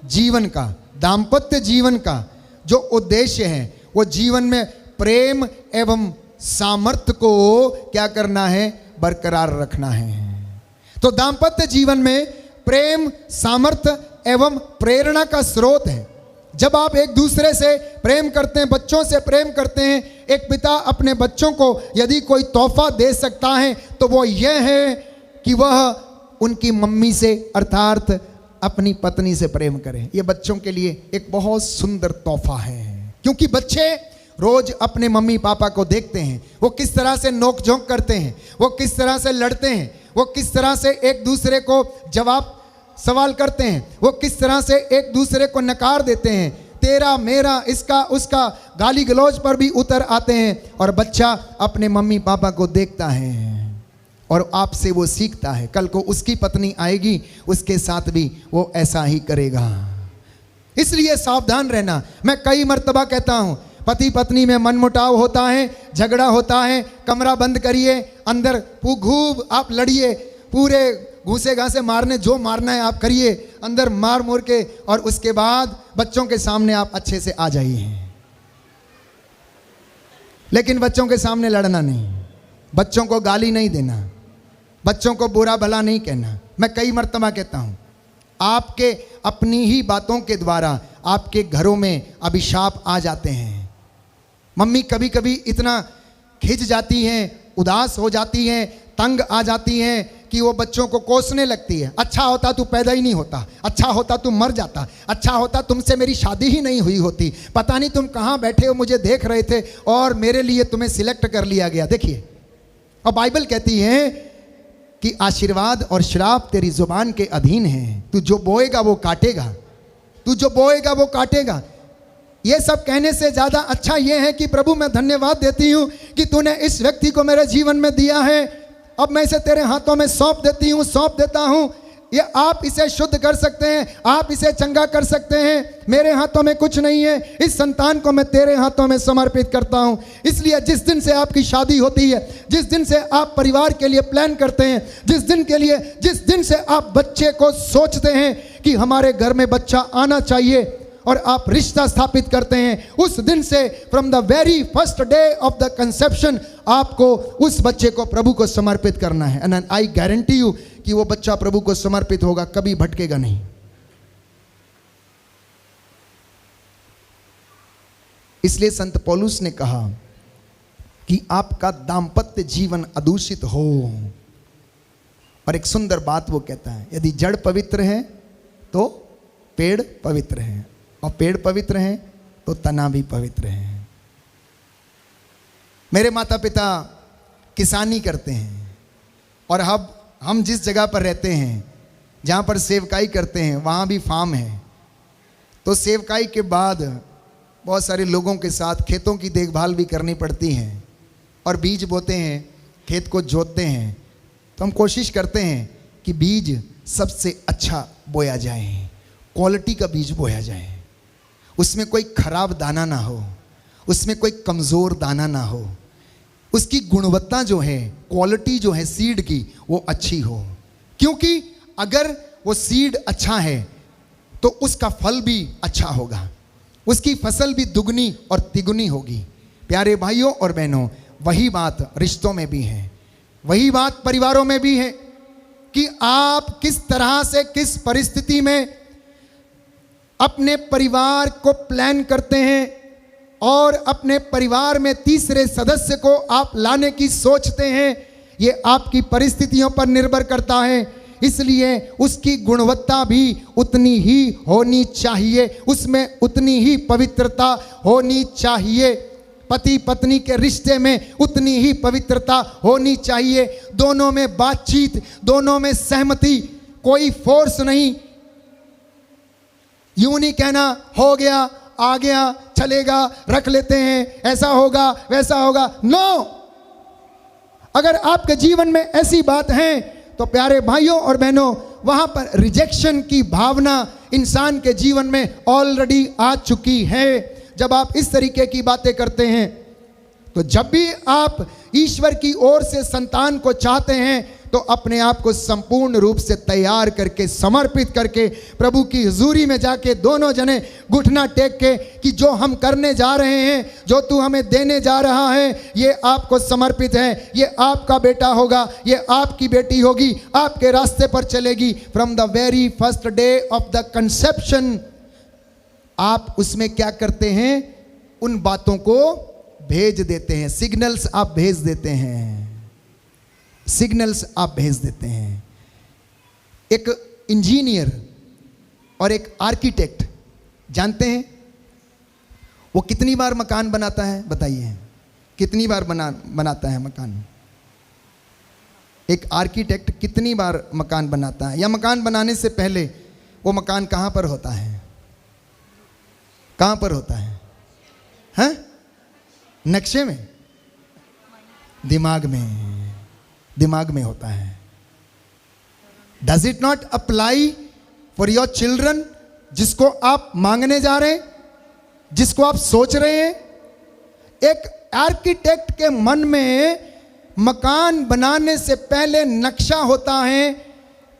जीवन का, दाम्पत्य जीवन का जो उद्देश्य है, वो जीवन में प्रेम एवं सामर्थ्य को क्या करना है? बरकरार रखना है। तो दाम्पत्य जीवन में प्रेम, सामर्थ्य एवं प्रेरणा का स्रोत है। जब आप एक दूसरे से प्रेम करते हैं, बच्चों से प्रेम करते हैं, एक पिता अपने बच्चों को यदि कोई तोहफा दे सकता है तो वो यह है कि वह उनकी मम्मी से अर्थात अपनी पत्नी से प्रेम करें। ये बच्चों के लिए एक बहुत सुंदर तोहफा है, क्योंकि बच्चे रोज अपने मम्मी पापा को देखते हैं, वो किस तरह से नोक-झोंक करते हैं, वो किस तरह से लड़ते हैं, वो किस तरह से एक दूसरे को जवाब सवाल करते हैं, वो किस तरह से एक दूसरे को नकार देते हैं, तेरा मेरा इसका उसका गाली गलौज पर भी उतर आते हैं। और बच्चा अपने मम्मी पापा को देखता है और आपसे वो सीखता है। कल को उसकी पत्नी आएगी, उसके साथ भी वो ऐसा ही करेगा। इसलिए सावधान रहना। मैं कई मर्तबा कहता हूँ, पति पत्नी में मनमुटाव होता है, झगड़ा होता है, कमरा बंद करिए, अंदर खूब आप लड़िए, पूरे घूसे घासे मारने जो मारना है आप करिए, अंदर मार मोर के, और उसके बाद बच्चों के सामने आप अच्छे से आ जाइए। लेकिन बच्चों के सामने लड़ना नहीं, बच्चों को गाली नहीं देना, बच्चों को बुरा भला नहीं कहना। मैं कई मर्तबा कहता हूँ, आपके अपनी ही बातों के द्वारा आपके घरों में अभिशाप आ जाते हैं। मम्मी कभी कभी इतना खिंच जाती हैं, उदास हो जाती हैं, तंग आ जाती हैं कि वो बच्चों को कोसने लगती है। अच्छा होता तू पैदा ही नहीं होता, अच्छा होता तू मर जाता, अच्छा होता तुमसे मेरी शादी ही नहीं हुई होती, पता नहीं तुम कहाँ बैठे हो, मुझे देख रहे थे और मेरे लिए तुम्हें सिलेक्ट कर लिया गया। देखिए, और बाइबल कहती है कि आशीर्वाद और श्राप तेरी जुबान के अधीन है। तू जो बोएगा वो काटेगा, तू जो बोएगा वो काटेगा। ये सब कहने से ज़्यादा अच्छा ये है कि प्रभु मैं धन्यवाद देती हूँ कि तूने इस व्यक्ति को मेरे जीवन में दिया है, अब मैं इसे तेरे हाथों में सौंप देती हूँ, सौंप देता हूँ। ये आप इसे शुद्ध कर सकते हैं, आप इसे चंगा कर सकते हैं, मेरे हाथों में कुछ नहीं है। इस संतान को मैं तेरे हाथों में समर्पित करता हूँ। इसलिए जिस दिन से आपकी शादी होती है, जिस दिन से आप परिवार के लिए प्लान करते हैं, जिस दिन से आप बच्चे को सोचते हैं कि हमारे घर में बच्चा आना चाहिए और आप रिश्ता स्थापित करते हैं, उस दिन से from the very first day of the conception आपको उस बच्चे को प्रभु को समर्पित करना है। एंड आई गारंटी यू कि वो बच्चा प्रभु को समर्पित होगा, कभी भटकेगा नहीं। इसलिए संत पौलुस ने कहा कि आपका दाम्पत्य जीवन अदूषित हो। और एक सुंदर बात वो कहता है, यदि जड़ पवित्र है तो पेड़ पवित्र है, और पेड़ पवित्र हैं तो तना भी पवित्र है। मेरे माता पिता किसानी करते हैं और अब हम जिस जगह पर रहते हैं, जहाँ पर सेवकाई करते हैं, वहाँ भी फार्म है। तो सेवकाई के बाद बहुत सारे लोगों के साथ खेतों की देखभाल भी करनी पड़ती है और बीज बोते हैं, खेत को जोतते हैं। तो हम कोशिश करते हैं कि बीज सबसे अच्छा बोया जाए, क्वालिटी का बीज बोया जाए, उसमें कोई खराब दाना ना हो, उसमें कोई कमज़ोर दाना ना हो, उसकी गुणवत्ता जो है, क्वालिटी जो है सीड की, वो अच्छी हो। क्योंकि अगर वो सीड अच्छा है तो उसका फल भी अच्छा होगा, उसकी फसल भी दुगनी और तिगुनी होगी। प्यारे भाइयों और बहनों, वही बात रिश्तों में भी है, वही बात परिवारों में भी है कि आप किस तरह से, किस परिस्थिति में अपने परिवार को प्लान करते हैं और अपने परिवार में तीसरे सदस्य को आप लाने की सोचते हैं, ये आपकी परिस्थितियों पर निर्भर करता है। इसलिए उसकी गुणवत्ता भी उतनी ही होनी चाहिए, उसमें उतनी ही पवित्रता होनी चाहिए। पति पत्नी के रिश्ते में उतनी ही पवित्रता होनी चाहिए। दोनों में बातचीत, दोनों में सहमति, कोई फोर्स नहीं। यूं नहीं कहना हो गया, आ गया, चलेगा, रख लेते हैं, ऐसा होगा, वैसा होगा। नो, अगर आपके जीवन में ऐसी बात है तो प्यारे भाइयों और बहनों, वहां पर रिजेक्शन की भावना इंसान के जीवन में ऑलरेडी आ चुकी है। जब आप इस तरीके की बातें करते हैं, तो जब भी आप ईश्वर की ओर से संतान को चाहते हैं, तो अपने आप को संपूर्ण रूप से तैयार करके, समर्पित करके प्रभु की हुजूरी में जाके दोनों जने घुटना टेक के कि जो हम करने जा रहे हैं, जो तू हमें देने जा रहा है, ये आपको समर्पित है, ये आपका बेटा होगा, ये आपकी बेटी होगी, आपके रास्ते पर चलेगी। From the very first day of the conception आप उसमें क्या करते हैं, उन बातों को भेज देते हैं, सिग्नल्स आप भेज देते हैं, सिग्नल्स आप भेज देते हैं। एक इंजीनियर और एक आर्किटेक्ट जानते हैं वो कितनी बार मकान बनाता है? बताइए, कितनी बार बनाता है मकान? एक आर्किटेक्ट कितनी बार मकान बनाता है? या मकान बनाने से पहले वो मकान कहाँ पर होता है? कहाँ पर होता है? हैं? नक्शे में? दिमाग में, दिमाग में होता है। Does it not apply for your children, जिसको आप मांगने जा रहे हैं, जिसको आप सोच रहे हैं? एक आर्किटेक्ट के मन में मकान बनाने से पहले नक्शा होता है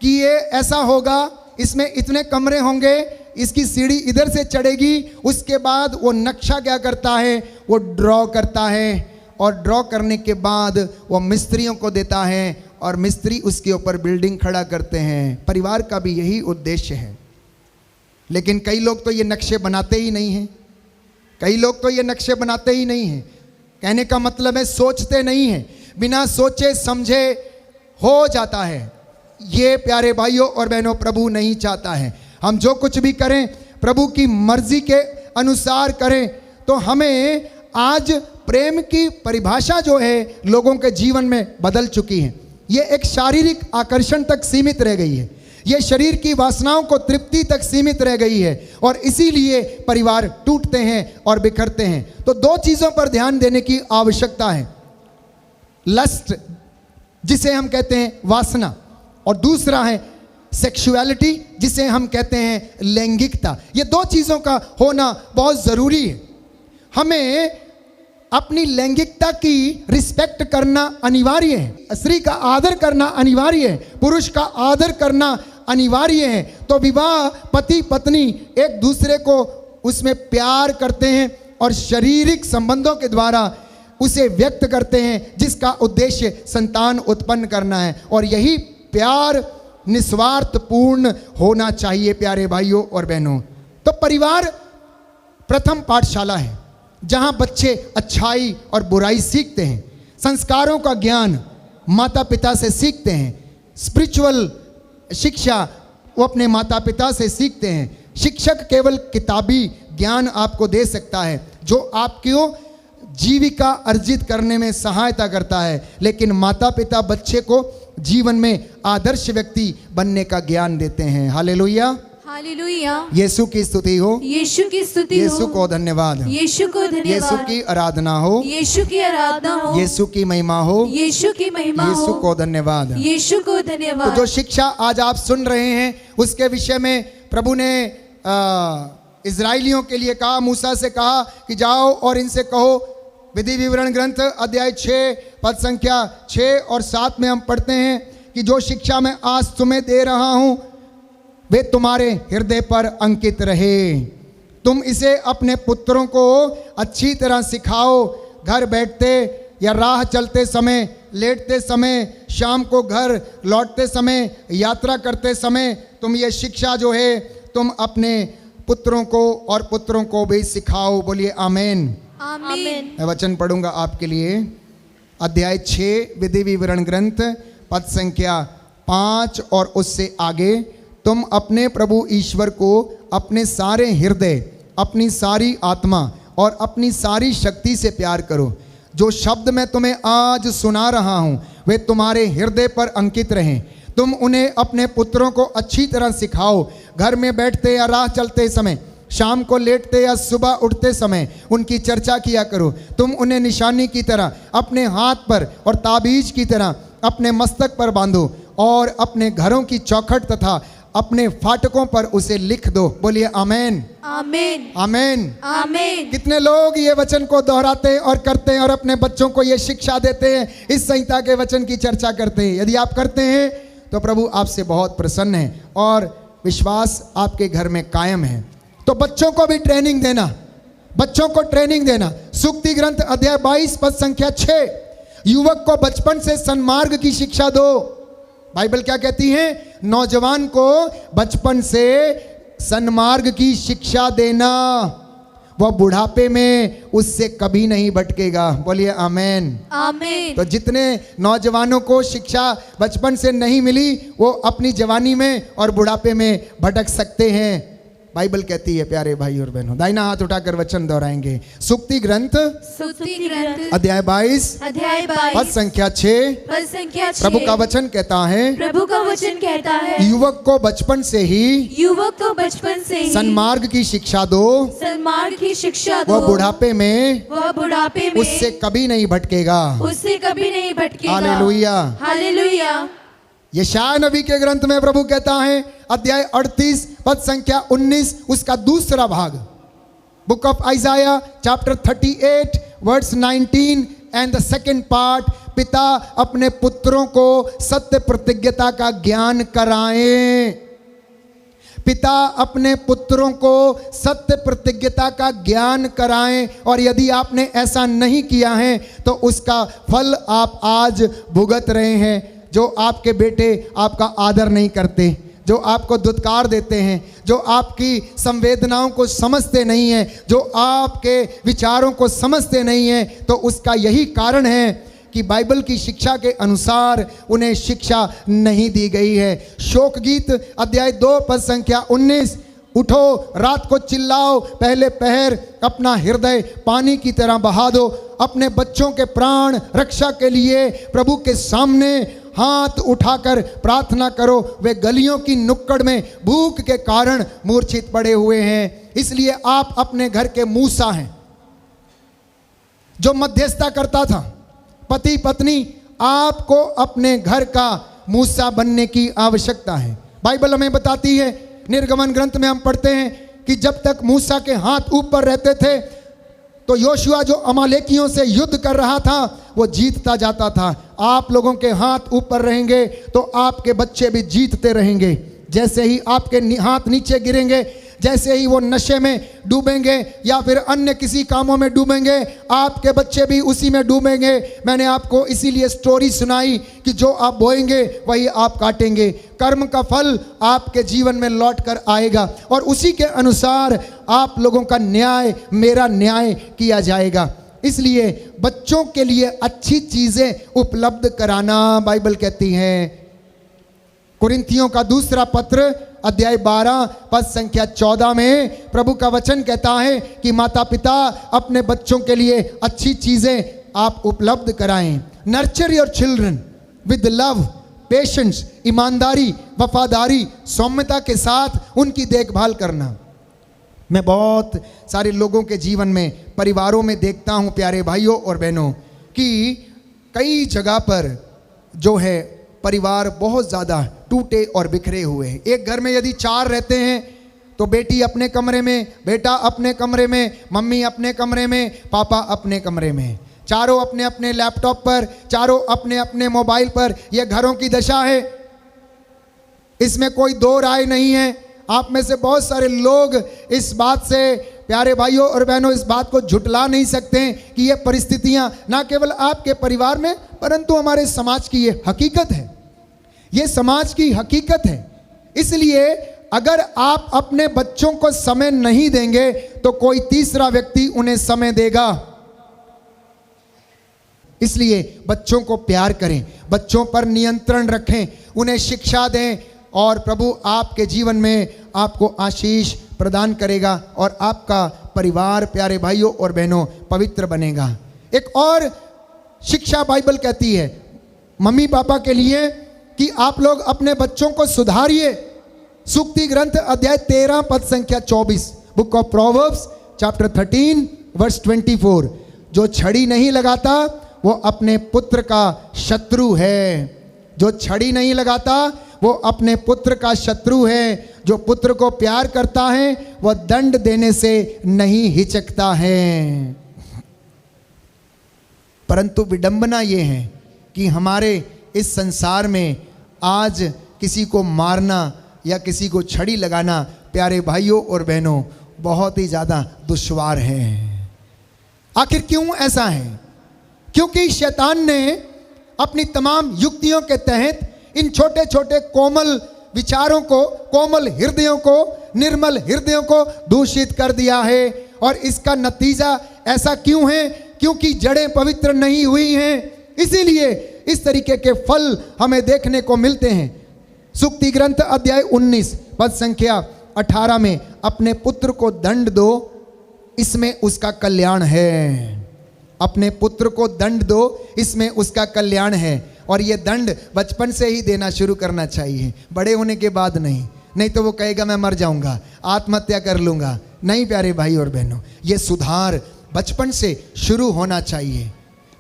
कि ये ऐसा होगा, इसमें इतने कमरे होंगे, इसकी सीढ़ी इधर से चढ़ेगी। उसके बाद वो नक्शा क्या करता है, वो ड्रॉ करता है, और ड्रॉ करने के बाद वो मिस्त्रियों को देता है और मिस्त्री उसके ऊपर बिल्डिंग खड़ा करते हैं। परिवार का भी यही उद्देश्य है। लेकिन कई लोग तो ये नक्शे बनाते ही नहीं हैं, कई लोग तो ये नक्शे बनाते ही नहीं हैं। कहने का मतलब है सोचते नहीं हैं, बिना सोचे समझे हो जाता है। ये प्यारे भाइयों और बहनों प्रभु नहीं चाहता है। हम जो कुछ भी करें प्रभु की मर्जी के अनुसार करें। तो हमें आज प्रेम की परिभाषा जो है लोगों के जीवन में बदल चुकी है। ये एक शारीरिक आकर्षण तक सीमित रह गई है, ये शरीर की वासनाओं को तृप्ति तक सीमित रह गई है, और इसीलिए परिवार टूटते हैं और बिखरते हैं। तो दो चीज़ों पर ध्यान देने की आवश्यकता है, लस्ट जिसे हम कहते हैं वासना, और दूसरा है सेक्सुअलिटी जिसे हम कहते हैं लैंगिकता। ये दो चीज़ों का होना बहुत ज़रूरी है। हमें अपनी लैंगिकता की रिस्पेक्ट करना अनिवार्य है, स्त्री का आदर करना अनिवार्य है, पुरुष का आदर करना अनिवार्य है। तो विवाह पति पत्नी एक दूसरे को उसमें प्यार करते हैं और शारीरिक संबंधों के द्वारा उसे व्यक्त करते हैं, जिसका उद्देश्य संतान उत्पन्न करना है। और यही प्यार निस्वार्थपूर्ण होना चाहिए प्यारे भाइयों और बहनों। तो परिवार प्रथम पाठशाला है जहां बच्चे अच्छाई और बुराई सीखते हैं, संस्कारों का ज्ञान माता पिता से सीखते हैं, स्पिरिचुअल शिक्षा वो अपने माता पिता से सीखते हैं। शिक्षक केवल किताबी ज्ञान आपको दे सकता है जो आपको जीविका अर्जित करने में सहायता करता है, लेकिन माता पिता बच्चे को जीवन में आदर्श व्यक्ति बनने का ज्ञान देते हैं। Hallelujah, hallelujah. यीशु की स्तुति हो, यीशु की स्तुति हो, यीशु को धन्यवाद, यीशु को यीशु धन्यवाद, की आराधना हो, यीशु की आराधना हो, यीशु की महिमा हो, यीशु की महिमा यीशु हो, को धन्यवाद। यीशु को तो धन्यवाद। जो शिक्षा आज आप सुन रहे हैं उसके विषय में प्रभु ने इजराइलियों के लिए कहा, मूसा से कहा कि जाओ और इनसे कहो, विधि विवरण ग्रंथ अध्याय 6 पद संख्या 6 और 7 में हम पढ़ते हैं कि जो शिक्षा मैं आज तुम्हें दे रहा हूं वे तुम्हारे हृदय पर अंकित रहे। तुम इसे अपने पुत्रों को अच्छी तरह सिखाओ, घर बैठते या राह चलते समय, लेटते समय, शाम को घर लौटते समय, यात्रा करते समय तुम ये शिक्षा जो है तुम अपने पुत्रों को और पुत्रों को भी सिखाओ। बोलिए आमीन। आमीन। मैं वचन पढ़ूंगा आपके लिए। अध्याय 6 विधि विवरण ग्रंथ पद संख्या 5 और उससे आगे। तुम अपने प्रभु ईश्वर को अपने सारे हृदय, अपनी सारी आत्मा और अपनी सारी शक्ति से प्यार करो। जो शब्द मैं तुम्हें आज सुना रहा हूं वे तुम्हारे हृदय पर अंकित रहें। तुम उन्हें अपने पुत्रों को अच्छी तरह सिखाओ, घर में बैठते या राह चलते समय, शाम को लेटते या सुबह उठते समय उनकी चर्चा किया करो। तुम उन्हें निशानी की तरह अपने हाथ पर और ताबीज की तरह अपने मस्तक पर बांधो और अपने घरों की चौखट तथा अपने फाटकों पर उसे लिख दो। बोलिए आमीन। आमीन। आमीन। आमीन। कितने लोग ये वचन को दोहराते और करते हैं और अपने बच्चों को ये शिक्षा देते हैं, इस संहिता के वचन की चर्चा करते हैं। यदि आप करते हैं तो प्रभु आपसे बहुत प्रसन्न है और विश्वास आपके घर में कायम है। तो बच्चों को भी ट्रेनिंग देना, बच्चों को ट्रेनिंग देना। सूक्ति ग्रंथ अध्याय 22 पद संख्या 6, युवक को बचपन से सन्मार्ग की शिक्षा दो। बाइबल क्या कहती है? नौजवान को बचपन से सन्मार्ग की शिक्षा देना, वह बुढ़ापे में उससे कभी नहीं भटकेगा। बोलिए आमीन। आमीन। तो जितने नौजवानों को शिक्षा बचपन से नहीं मिली वो अपनी जवानी में और बुढ़ापे में भटक सकते हैं। बाइबल कहती है प्यारे भाई और बहनों, दाहिना हाथ उठाकर वचन दोहराएंगे। सूक्ति ग्रंथ अध्याय 22 पद संख्या 6 प्रभु का वचन कहता है, प्रभु का वचन कहता है, युवक को बचपन से ही सन्मार्ग की शिक्षा दो, सन्मार्ग की शिक्षा दो, वह बुढ़ापे में उससे कभी नहीं भटकेगा। हालेलुया। हालेलुया। यशायाह नबी के ग्रंथ में प्रभु कहता है अध्याय 38 पद संख्या 19 उसका दूसरा भाग, book of Isaiah chapter 38 verse 19 and the second part, पिता अपने पुत्रों को सत्य प्रतिज्ञता का ज्ञान कराएं। पिता अपने पुत्रों को सत्य प्रतिज्ञता का ज्ञान कराएं, और यदि आपने ऐसा नहीं किया है तो उसका फल आप आज भुगत रहे हैं। जो आपके बेटे आपका आदर नहीं करते, जो आपको दुत्कार देते हैं, जो आपकी संवेदनाओं को समझते नहीं हैं, जो आपके विचारों को समझते नहीं हैं, तो उसका यही कारण है कि बाइबल की शिक्षा के अनुसार उन्हें शिक्षा नहीं दी गई है। शोक गीत अध्याय 2 पद संख्या 19, उठो रात को चिल्लाओ, पहले पहर अपना हृदय पानी की तरह बहा दो। अपने बच्चों के प्राण रक्षा के लिए प्रभु के सामने हाथ उठाकर प्रार्थना करो। वे गलियों की नुक्कड़ में भूख के कारण मूर्छित पड़े हुए हैं। इसलिए आप अपने घर के मूसा हैं जो मध्यस्थता करता था। पति पत्नी, आपको अपने घर का मूसा बनने की आवश्यकता है। बाइबल हमें बताती है, निर्गमन ग्रंथ में हम पढ़ते हैं कि जब तक मूसा के हाथ ऊपर रहते थे तो योशुआ जो अमालेकियों से युद्ध कर रहा था वो जीतता जाता था। आप लोगों के हाथ ऊपर रहेंगे तो आपके बच्चे भी जीतते रहेंगे। जैसे ही आपके हाथ नीचे गिरेंगे, जैसे ही वो नशे में डूबेंगे या फिर अन्य किसी कामों में डूबेंगे, आपके बच्चे भी उसी में डूबेंगे। मैंने आपको इसीलिए स्टोरी सुनाई कि जो आप बोएंगे वही आप काटेंगे। कर्म का फल आपके जीवन में लौट कर आएगा और उसी के अनुसार आप लोगों का न्याय, मेरा न्याय किया जाएगा। इसलिए बच्चों के लिए अच्छी चीजें उपलब्ध कराना, बाइबल कहती है। कुरिन्थियों का दूसरा पत्र अध्याय 12 पद संख्या 14 में प्रभु का वचन कहता है कि माता पिता अपने बच्चों के लिए अच्छी चीजें आप उपलब्ध कराएं। Nurture your children with love patience, ईमानदारी, वफादारी, सौम्यता के साथ उनकी देखभाल करना। मैं बहुत सारे लोगों के जीवन में, परिवारों में देखता हूँ प्यारे भाइयों और बहनों, कि कई जगह पर जो है परिवार बहुत ज़्यादा टूटे और बिखरे हुए हैं। एक घर में यदि 4 रहते हैं तो बेटी अपने कमरे में, बेटा अपने कमरे में, मम्मी अपने कमरे में, पापा अपने कमरे में, चारों अपने अपने लैपटॉप पर, चारों अपने अपने मोबाइल पर। यह घरों की दशा है, इसमें कोई दो राय नहीं है। आप में से बहुत सारे लोग इस बात से, प्यारे भाइयों और बहनों, इस बात को झुटला नहीं सकते कि ये परिस्थितियां ना केवल आपके परिवार में परंतु हमारे समाज की ये हकीकत है, ये समाज की हकीकत है। इसलिए अगर आप अपने बच्चों को समय नहीं देंगे तो कोई तीसरा व्यक्ति उन्हें समय देगा। इसलिए बच्चों को प्यार करें, बच्चों पर नियंत्रण रखें, उन्हें शिक्षा दें और प्रभु आपके जीवन में आपको आशीष प्रदान करेगा और आपका परिवार, प्यारे भाइयों और बहनों, पवित्र बनेगा। एक और शिक्षा बाइबल कहती है मम्मी पापा के लिए कि आप लोग अपने बच्चों को सुधारिए। सूक्ति ग्रंथ अध्याय 13 पद संख्या 24, book of Proverbs chapter 13 verse 24। जो छड़ी नहीं लगाता वो अपने पुत्र का शत्रु है। जो छड़ी नहीं लगाता वो अपने पुत्र का शत्रु है। जो पुत्र को प्यार करता है वह दंड देने से नहीं हिचकता है। परंतु विडंबना ये है कि हमारे इस संसार में आज किसी को मारना या किसी को छड़ी लगाना, प्यारे भाइयों और बहनों, बहुत ही ज़्यादा दुश्वार है। आखिर क्यों ऐसा है? क्योंकि शैतान ने अपनी तमाम युक्तियों के तहत इन छोटे छोटे कोमल विचारों को, कोमल हृदयों को, निर्मल हृदयों को दूषित कर दिया है। और इसका नतीजा ऐसा क्यों है? क्योंकि जड़ें पवित्र नहीं हुई हैं। इसीलिए इस तरीके के फल हमें देखने को मिलते हैं। सूक्ति ग्रंथ अध्याय 19 पद संख्या 18 में अपने पुत्र को दंड दो, इसमें उसका कल्याण है। अपने पुत्र को दंड दो, इसमें उसका कल्याण है। और ये दंड बचपन से ही देना शुरू करना चाहिए, बड़े होने के बाद नहीं तो वो कहेगा मैं मर जाऊंगा, आत्महत्या कर लूंगा। नहीं प्यारे भाई और बहनों, ये सुधार बचपन से शुरू होना चाहिए।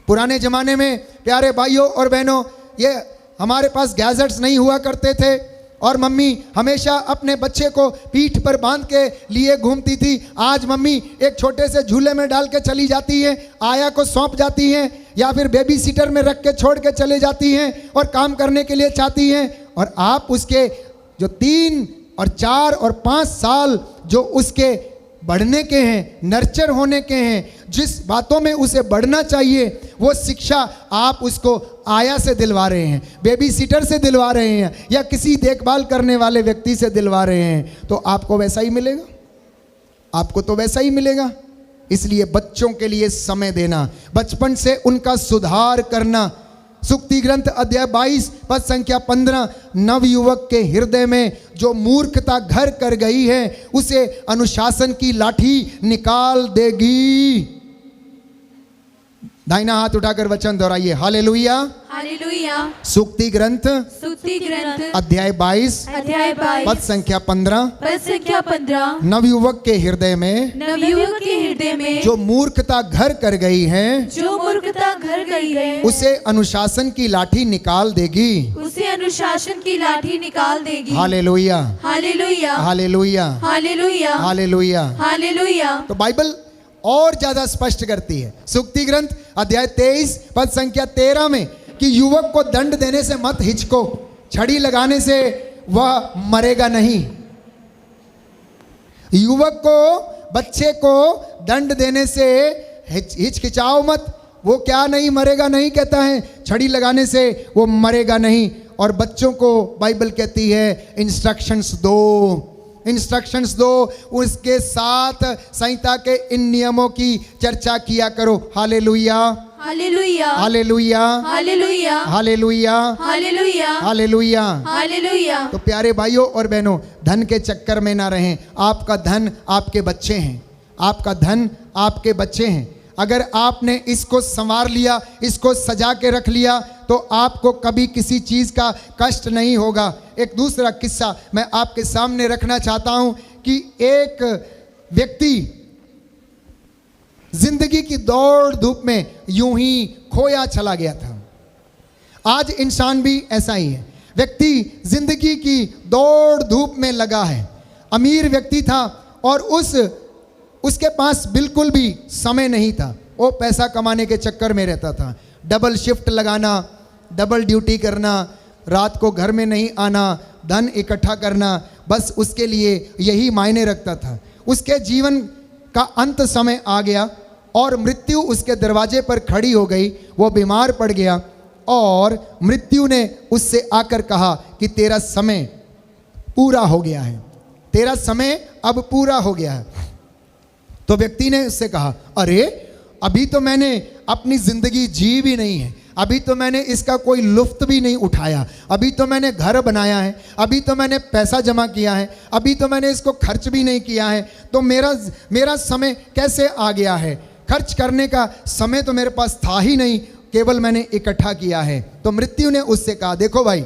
पुराने ज़माने में प्यारे भाइयों और बहनों, ये हमारे पास गैजेट्स नहीं हुआ करते थे और मम्मी हमेशा अपने बच्चे को पीठ पर बांध के लिए घूमती थी। आज मम्मी एक छोटे से झूले में डाल के चली जाती है, आया को सौंप जाती हैं या फिर बेबी सीटर में रख के छोड़ के चले जाती हैं और काम करने के लिए चाहती हैं। और आप उसके जो 3 और 4 और 5 साल जो उसके बढ़ने के हैं, नर्चर होने के हैं, जिस बातों में उसे बढ़ना चाहिए वो शिक्षा आप उसको आया से दिलवा रहे हैं, बेबी सीटर से दिलवा रहे हैं या किसी देखभाल करने वाले व्यक्ति से दिलवा रहे हैं, तो आपको वैसा ही मिलेगा, आपको तो वैसा ही मिलेगा। इसलिए बच्चों के लिए समय देना, बचपन से उनका सुधार करना। सूक्ति ग्रंथ अध्याय 22 पद संख्या 15, नवयुवक के हृदय में जो मूर्खता घर कर गई है उसे अनुशासन की लाठी निकाल देगी। दाहिना हाथ उठाकर वचन दोहराइए, हालेलुया हालेलुया। सूक्ति ग्रंथ अध्याय 22 पद संख्या 15, नवयुवक के हृदय में जो मूर्खता घर कर गई है, उसे अनुशासन की लाठी निकाल देगी, हालेलुया हालेलुया हालेलुया हालेलुया। तो बाइबल और ज्यादा स्पष्ट करती है सूक्ति ग्रंथ अध्याय 23 पद संख्या 13 में कि युवक को दंड देने से मत हिचको, छड़ी लगाने से वह मरेगा नहीं। युवक को, बच्चे को दंड देने से हिचकिचाओ मत, वो क्या नहीं मरेगा नहीं कहता है, छड़ी लगाने से वो मरेगा नहीं। और बच्चों को बाइबल कहती है इंस्ट्रक्शंस दो, उसके साथ संहिता के इन नियमों की चर्चा किया करो। Hallelujah hallelujah hallelujah hallelujah hallelujah hallelujah hallelujah hallelujah. तो प्यारे भाइयों और बहनों, धन के चक्कर में ना रहें। आपका धन आपके बच्चे हैं, आपका धन आपके बच्चे हैं। अगर आपने इसको संवार लिया, इसको सजा के रख लिया, तो आपको कभी किसी चीज़ का कष्ट नहीं होगा। एक दूसरा किस्सा मैं आपके सामने रखना चाहता हूं कि एक व्यक्ति जिंदगी की दौड़ धूप में यूं ही खोया चला गया था। आज इंसान भी ऐसा ही है। व्यक्ति जिंदगी की दौड़ धूप में लगा है। अमीर व्यक्ति था और उसके पास बिल्कुल भी समय नहीं था। वो पैसा कमाने के चक्कर में रहता था। डबल शिफ्ट लगाना, डबल ड्यूटी करना, रात को घर में नहीं आना, धन इकट्ठा करना, बस उसके लिए यही मायने रखता था। उसके जीवन का अंत समय आ गया और मृत्यु उसके दरवाजे पर खड़ी हो गई। वो बीमार पड़ गया और मृत्यु ने उससे आकर कहा कि तेरा समय पूरा हो गया है, तेरा समय अब पूरा हो गया है। तो व्यक्ति ने उससे कहा, अरे अभी तो मैंने अपनी जिंदगी जी भी नहीं है, अभी तो मैंने इसका कोई लुफ्त भी नहीं उठाया, अभी तो मैंने घर बनाया है, अभी तो मैंने पैसा जमा किया है, अभी तो मैंने इसको खर्च भी नहीं किया है, तो मेरा समय कैसे आ गया है? खर्च करने का समय तो मेरे पास था ही नहीं, केवल मैंने इकट्ठा किया है। तो मृत्यु ने उससे कहा, देखो भाई,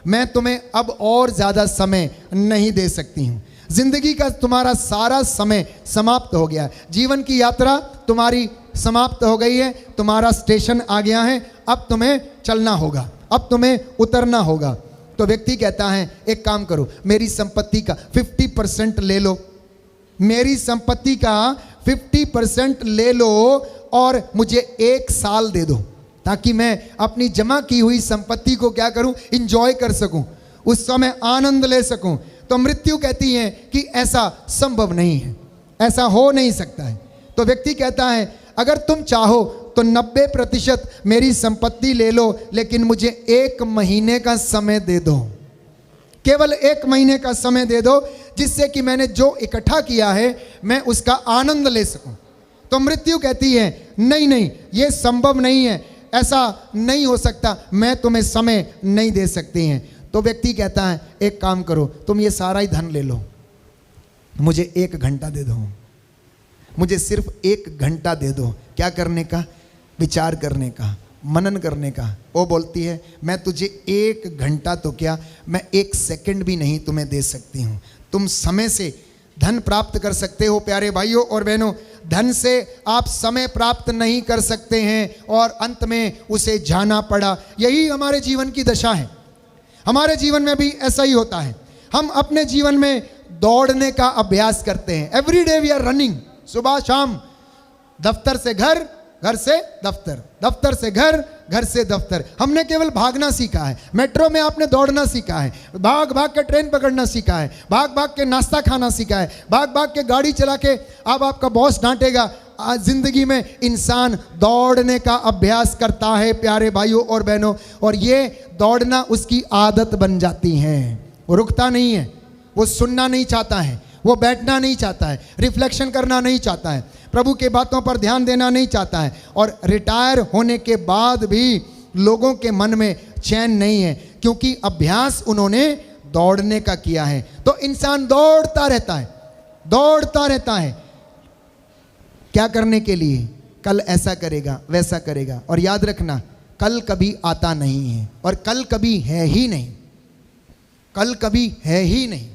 मैं तुम्हें अब और ज़्यादा समय नहीं दे सकती हूँ। जिंदगी का तुम्हारा सारा समय समाप्त हो गया है। जीवन की यात्रा तुम्हारी समाप्त हो गई है, तुम्हारा स्टेशन आ गया है, अब तुम्हें चलना होगा, अब तुम्हें उतरना होगा। तो व्यक्ति कहता है, एक काम करो, मेरी संपत्ति का 50% ले लो, मेरी संपत्ति का 50% ले लो और मुझे 1 साल दे दो, ताकि मैं अपनी जमा की हुई संपत्ति को क्या करूं, इंजॉय कर सकूं, उस समय आनंद ले सकूं। तो मृत्यु कहती है कि ऐसा संभव नहीं है, ऐसा हो नहीं सकता है। तो व्यक्ति कहता है, अगर तुम चाहो तो 90% मेरी संपत्ति ले लो, लेकिन मुझे 1 महीने का समय दे दो, केवल 1 महीने का समय दे दो, जिससे कि मैंने जो इकट्ठा किया है मैं उसका आनंद ले सकूं। तो मृत्यु कहती है, नहीं नहीं, ये संभव नहीं है, ऐसा नहीं हो सकता, मैं तुम्हें समय नहीं दे सकती हैं। तो व्यक्ति कहता है, एक काम करो, तुम ये सारा ही धन ले लो, मुझे 1 घंटा दे दो, मुझे सिर्फ 1 घंटा दे दो। क्या करने का? विचार करने का, मनन करने का। वो बोलती है, मैं तुझे 1 घंटा तो क्या, मैं 1 सेकंड भी नहीं तुम्हें दे सकती हूँ। तुम समय से धन प्राप्त कर सकते हो प्यारे भाइयों और बहनों, धन से आप समय प्राप्त नहीं कर सकते हैं और अंत में उसे जाना पड़ा। यही हमारे जीवन की दशा है। हमारे जीवन में भी ऐसा ही होता है। हम अपने जीवन में दौड़ने का अभ्यास करते हैं। Every day we are running, सुबह शाम, दफ्तर से घर, घर से दफ्तर, दफ्तर से घर, घर से दफ्तर। हमने केवल भागना सीखा है। मेट्रो में आपने दौड़ना सीखा है, भाग भाग के ट्रेन पकड़ना सीखा है, भाग भाग के नाश्ता खाना सीखा है, भाग भाग के गाड़ी चला के अब आपका बॉस डांटेगा। आज जिंदगी में इंसान दौड़ने का अभ्यास करता है प्यारे भाइयों और बहनों, और ये दौड़ना उसकी आदत बन जाती है। वो रुकता नहीं है, वो सुनना नहीं चाहता है, वो बैठना नहीं चाहता है, रिफ्लेक्शन करना नहीं चाहता है, प्रभु के बातों पर ध्यान देना नहीं चाहता है। और रिटायर होने के बाद भी लोगों के मन में चैन नहीं है, क्योंकि अभ्यास उन्होंने दौड़ने का किया है। तो इंसान दौड़ता रहता है, दौड़ता रहता है। क्या करने के लिए? कल ऐसा करेगा, वैसा करेगा। और याद रखना, कल कभी आता नहीं है, और कल कभी है ही नहीं, कल कभी है ही नहीं,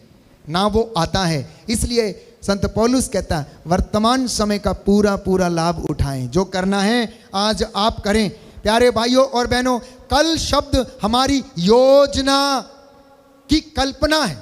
ना वो आता है। इसलिए संत पौलुस कहता है, वर्तमान समय का पूरा पूरा लाभ उठाएं। जो करना है आज आप करें। प्यारे भाइयों और बहनों, कल शब्द हमारी योजना की कल्पना है,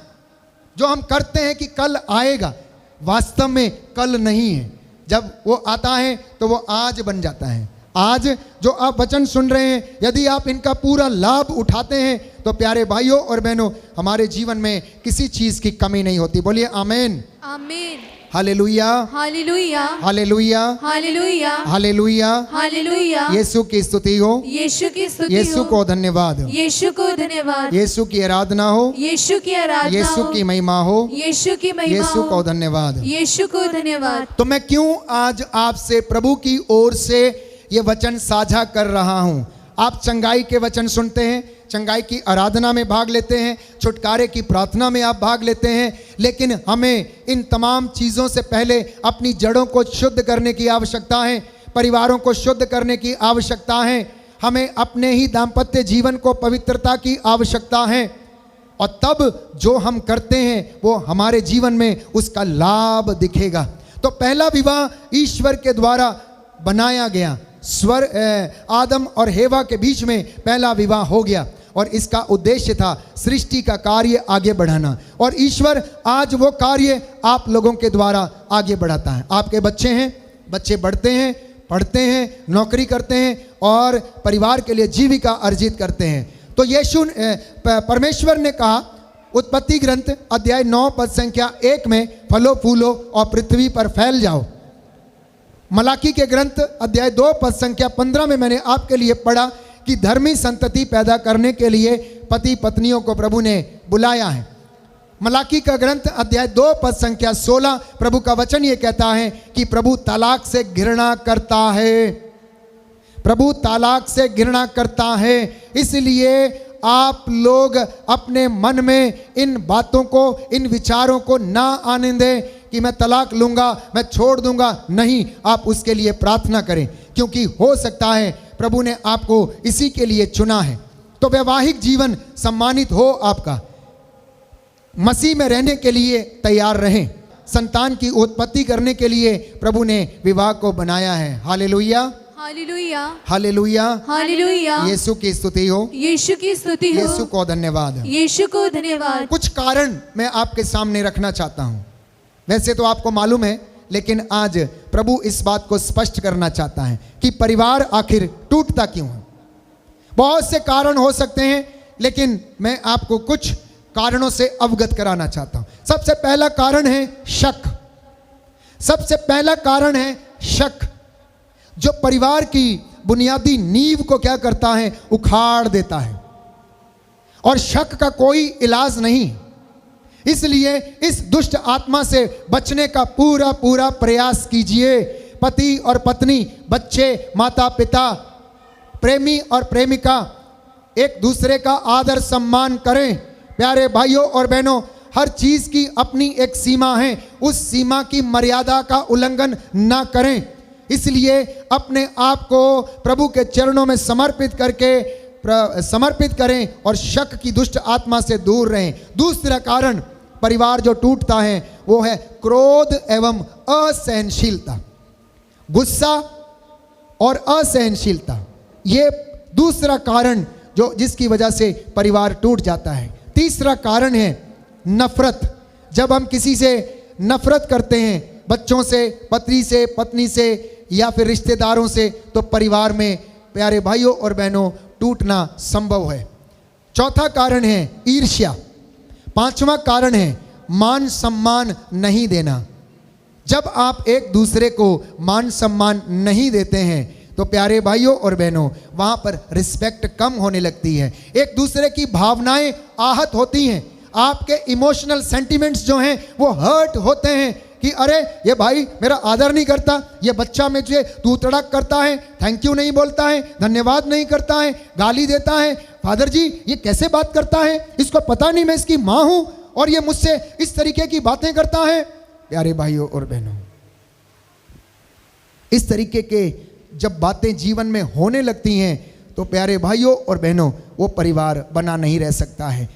जो हम करते हैं कि कल आएगा, वास्तव में कल नहीं है। जब वो आता है तो वो आज बन जाता है। आज जो आप वचन सुन रहे हैं, यदि आप इनका पूरा लाभ उठाते हैं तो प्यारे भाइयों और बहनों, हमारे जीवन में किसी चीज की कमी नहीं होती। बोलिए आमीन, आमीन, हालेलुया, hallelujah, hallelujah, hallelujah, hallelujah. Hallelujah. Yeshu की स्तुति हो, यीशु की स्तुति यीशु हो, को धन्यवाद हो, यीशु को धन्यवाद, यीशु की आराधना हो, यीशु की आराधना यीशु हो, की महिमा हो, यीशु की महिमा यीशु को हो, धन्यवाद। यीशु को धन्यवाद। तो मैं क्यों आज आपसे प्रभु की ओर से ये वचन साझा कर रहा हूं? आप चंगाई के वचन सुनते हैं, चंगाई की आराधना में भाग लेते हैं, छुटकारे की प्रार्थना में आप भाग लेते हैं, लेकिन हमें इन तमाम चीज़ों से पहले अपनी जड़ों को शुद्ध करने की आवश्यकता है, परिवारों को शुद्ध करने की आवश्यकता है। हमें अपने ही दाम्पत्य जीवन को पवित्रता की आवश्यकता है, और तब जो हम करते हैं वो हमारे जीवन में उसका लाभ दिखेगा। तो पहला विवाह ईश्वर के द्वारा बनाया गया, आदम और हेवा के बीच में पहला विवाह हो गया, और इसका उद्देश्य था सृष्टि का कार्य आगे बढ़ाना। और ईश्वर आज वो कार्य आप लोगों के द्वारा आगे बढ़ाता है। आपके बच्चे हैं, बच्चे बढ़ते हैं, पढ़ते हैं, नौकरी करते हैं और परिवार के लिए जीविका अर्जित करते हैं। तो यीशु परमेश्वर ने कहा उत्पत्ति ग्रंथ अध्याय 9 पद संख्या 1 में, फलो फूलो और पृथ्वी पर फैल जाओ। मलाकी के ग्रंथ अध्याय 2 पद संख्या 15 में मैंने आपके लिए पढ़ा कि धर्मी संतति पैदा करने के लिए पति पत्नियों को प्रभु ने बुलाया है। मलाकी का ग्रंथ अध्याय 2 पद संख्या 16 प्रभु का वचन ये कहता है कि प्रभु तलाक से घृणा करता है, प्रभु तलाक से घृणा करता है। इसलिए आप लोग अपने मन में इन बातों को, इन विचारों को ना आने दें कि मैं तलाक लूंगा, मैं छोड़ दूंगा। नहीं, आप उसके लिए प्रार्थना करें, क्योंकि हो सकता है प्रभु ने आपको इसी के लिए चुना है। तो वैवाहिक जीवन सम्मानित हो आपका, मसीह में रहने के लिए तैयार रहें। संतान की उत्पत्ति करने के लिए प्रभु ने विवाह को बनाया है। Hallelujah, hallelujah, hallelujah, hallelujah. Yeshu की स्तुति हो, यीशु की स्तुति हो, यीशु को धन्यवाद। यीशु को धन्यवाद। कुछ कारण मैं आपके सामने रखना चाहता हूं। वैसे तो आपको मालूम है, लेकिन आज प्रभु इस बात को स्पष्ट करना चाहता है कि परिवार आखिर टूटता क्यों है। बहुत से कारण हो सकते हैं, लेकिन मैं आपको कुछ कारणों से अवगत कराना चाहता हूं। सबसे पहला कारण है शक। सबसे पहला कारण है शक, जो परिवार की बुनियादी नींव को क्या करता है, उखाड़ देता है। और शक का कोई इलाज नहीं, इसलिए इस दुष्ट आत्मा से बचने का पूरा पूरा प्रयास कीजिए। पति और पत्नी, बच्चे, माता पिता, प्रेमी और प्रेमिका एक दूसरे का आदर सम्मान करें। प्यारे भाइयों और बहनों, हर चीज की अपनी एक सीमा है, उस सीमा की मर्यादा का उल्लंघन ना करें। इसलिए अपने आप को प्रभु के चरणों में समर्पित करें और शक की दुष्ट आत्मा से दूर रहें। दूसरा कारण परिवार जो टूटता है वो है क्रोध एवं असहनशीलता। गुस्सा और असहनशीलता, ये दूसरा कारण जिसकी वजह से परिवार टूट जाता है। तीसरा कारण है नफरत। जब हम किसी से नफरत करते हैं, बच्चों से, पत्नी से या फिर रिश्तेदारों से, तो परिवार में प्यारे भाइयों और बहनों टूटना संभव है। चौथा कारण है ईर्ष्या। पांचवा कारण है मान सम्मान नहीं देना। जब आप एक दूसरे को मान सम्मान नहीं देते हैं तो प्यारे भाइयों और बहनों वहां पर रिस्पेक्ट कम होने लगती है, एक दूसरे की भावनाएं आहत होती हैं, आपके इमोशनल सेंटिमेंट्स जो हैं वो हर्ट होते हैं कि अरे ये भाई मेरा आदर नहीं करता, ये बच्चा मुझे तू तड़क करता है, थैंक यू नहीं बोलता है, धन्यवाद नहीं करता है, गाली देता है। फादर जी ये कैसे बात करता है, इसको पता नहीं मैं इसकी माँ हूं और ये मुझसे इस तरीके की बातें करता है। प्यारे भाइयों और बहनों, इस तरीके के जब बातें जीवन में होने लगती हैं तो प्यारे भाइयों और बहनों वो परिवार बना नहीं रह सकता है।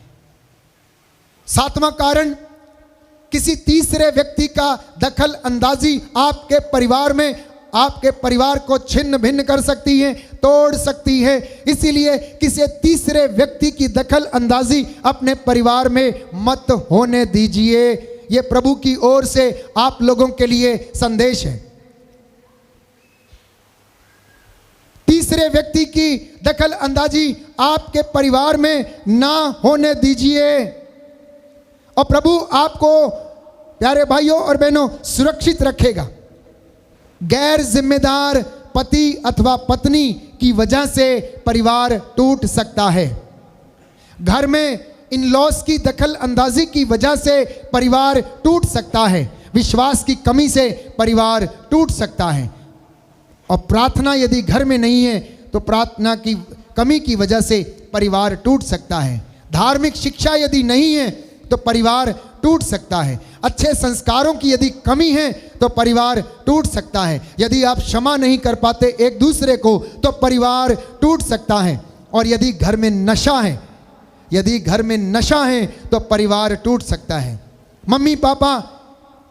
सातवां कारण, किसी तीसरे व्यक्ति का दखल अंदाजी आपके परिवार में आपके परिवार को छिन्न भिन्न कर सकती है, तोड़ सकती है। इसीलिए किसी तीसरे व्यक्ति की दखल अंदाजी अपने परिवार में मत होने दीजिए। यह प्रभु की ओर से आप लोगों के लिए संदेश है। तीसरे व्यक्ति की दखल अंदाजी आपके परिवार में ना होने दीजिए और प्रभु आपको प्यारे भाइयों और बहनों सुरक्षित रखेगा। गैर जिम्मेदार पति अथवा पत्नी की वजह से परिवार टूट सकता है। घर में इन लॉस की दखल अंदाजी की वजह से परिवार टूट सकता है। विश्वास की कमी से परिवार टूट सकता है। और प्रार्थना यदि घर में नहीं है तो प्रार्थना की कमी की वजह से परिवार टूट सकता है। धार्मिक शिक्षा यदि नहीं है तो परिवार टूट सकता है। अच्छे संस्कारों की यदि कमी है तो परिवार टूट सकता है। यदि आप क्षमा नहीं कर पाते एक दूसरे को तो परिवार टूट सकता है। और यदि घर में नशा है, यदि घर में नशा है तो परिवार टूट सकता है। मम्मी पापा,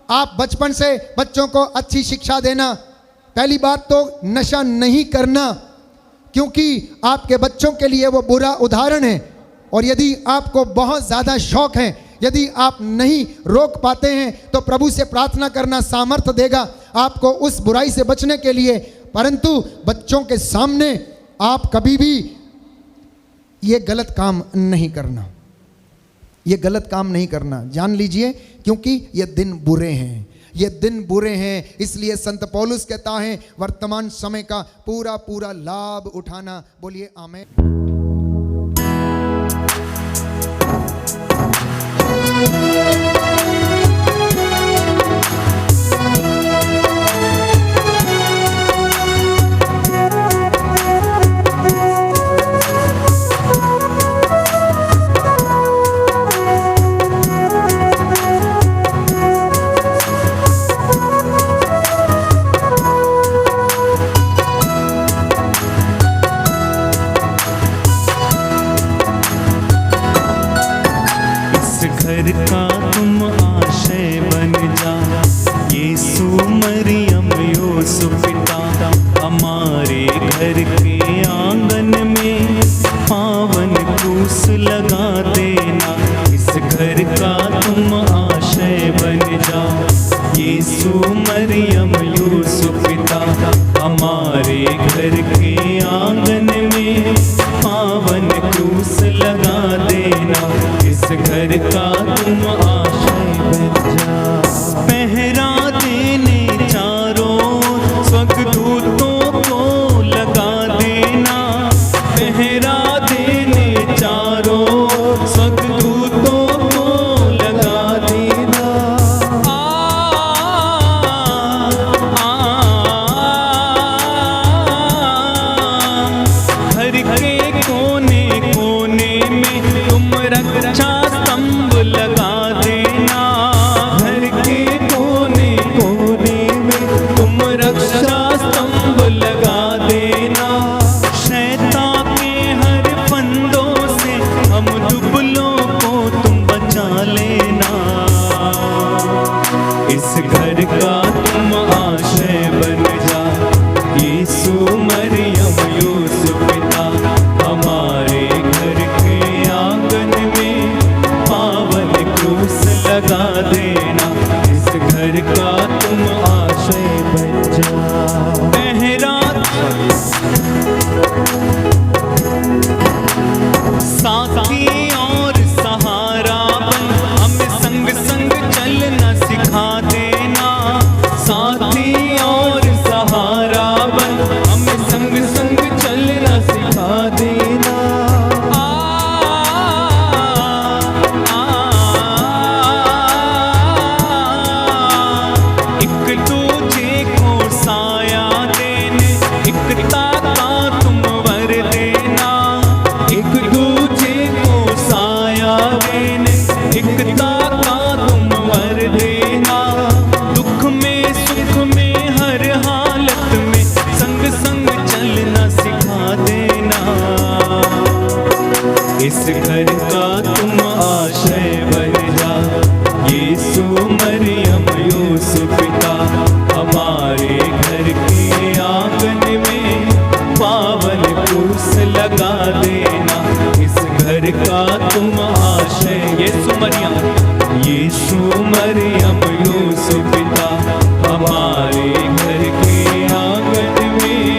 आप बचपन से बच्चों को अच्छी शिक्षा देना। पहली बात तो नशा नहीं करना, क्योंकि आपके बच्चों के लिए वो बुरा उदाहरण है। और यदि आपको बहुत ज़्यादा शौक है, यदि आप नहीं रोक पाते हैं तो प्रभु से प्रार्थना करना सामर्थ्य देगा आपको उस बुराई से बचने के लिए। परंतु बच्चों के सामने आप कभी भी ये गलत काम नहीं करना, ये गलत काम नहीं करना, जान लीजिए, क्योंकि ये दिन बुरे हैं, ये दिन बुरे हैं। इसलिए संत पौलुस कहता है वर्तमान समय का पूरा पूरा लाभ उठाना। बोलिए आमीन। घर का तुम आशय बन जा, यीशु मरियम यूसुफ पिता, हमारे घर के आंगन में पावन क्रूस लगा देना। इस घर का तुम आशय बन जा, यीशु मरियम यूसुफ पिता, हमारे घर के आंगन में पावन क्रूस लगा देना। इस घर का तुम आशय बन जा। पहरा देने चारों स्वर्गदूतों को लगा देना, पहरा देने चारों स्वर्गदूतों को लगा देना। घर के कोने कोने में तुम रक्षा स्तंभ लगा देना, घर के कोने कोने में तुम रक्षा स्तंभ लगा देना। शैतान के हर फंदों से हम दुबलों को तुम बचा लेना। इस घर का तुम आशय बन जा, यीशु मरियम यूसुफ पिता, हमारे घर के आंगन में पावन क्रूस लगा देना। इस घर का तुम आशय बन जा। पहरा साथी और सहारा बन, हमें संग संग चलना सिखा देना। साथी और सहारा बन, हमें संग संग चलना सिखा देना। एक दूजे को साया देने, एकता का तुम वर देना। एक दूजे को साया देने, एकता का तुम वर देना। दुख में सुख में हर हालत में संग संग चलना सिखा देना। इस घर का तुम आशय बन जा, यीशु मरियम यूसुफ पिता, हमारे घर के आंगन में पावन क्रूस लगा देना। इस घर का तुम आशय, यीशु मरियम यूसुफ पिता, हमारे घर के आंगन में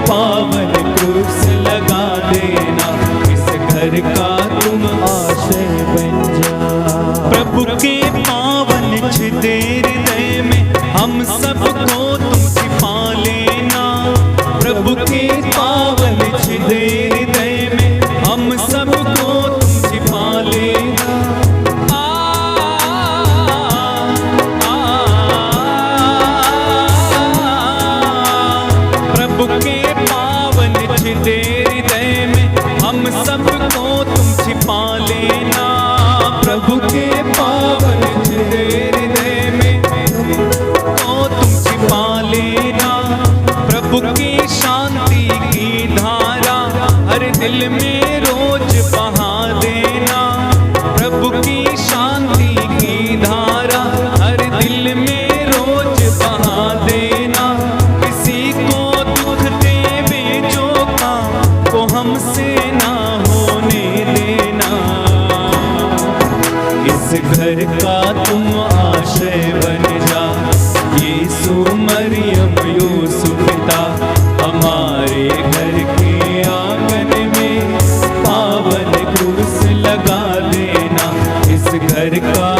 पावन क्रूस लगा देना। इस घर का तुम आशय बन जा। प्रभु के पावन छिदे हृदय में हम सबको तुम छिपा ले प्रभु की शांति की धारा हर दिल में रोज बहा देना। प्रभु की शांति की धारा हर दिल में रोज बहा देना। किसी को दुख देवे जो काम को हमसे ना होने देना। इस घर का तुम आश्रय बन जा, यीशु मरियम यूसुफ पिता, हमारे घर के आंगन में पावन क्रूस लगा देना। इस घर का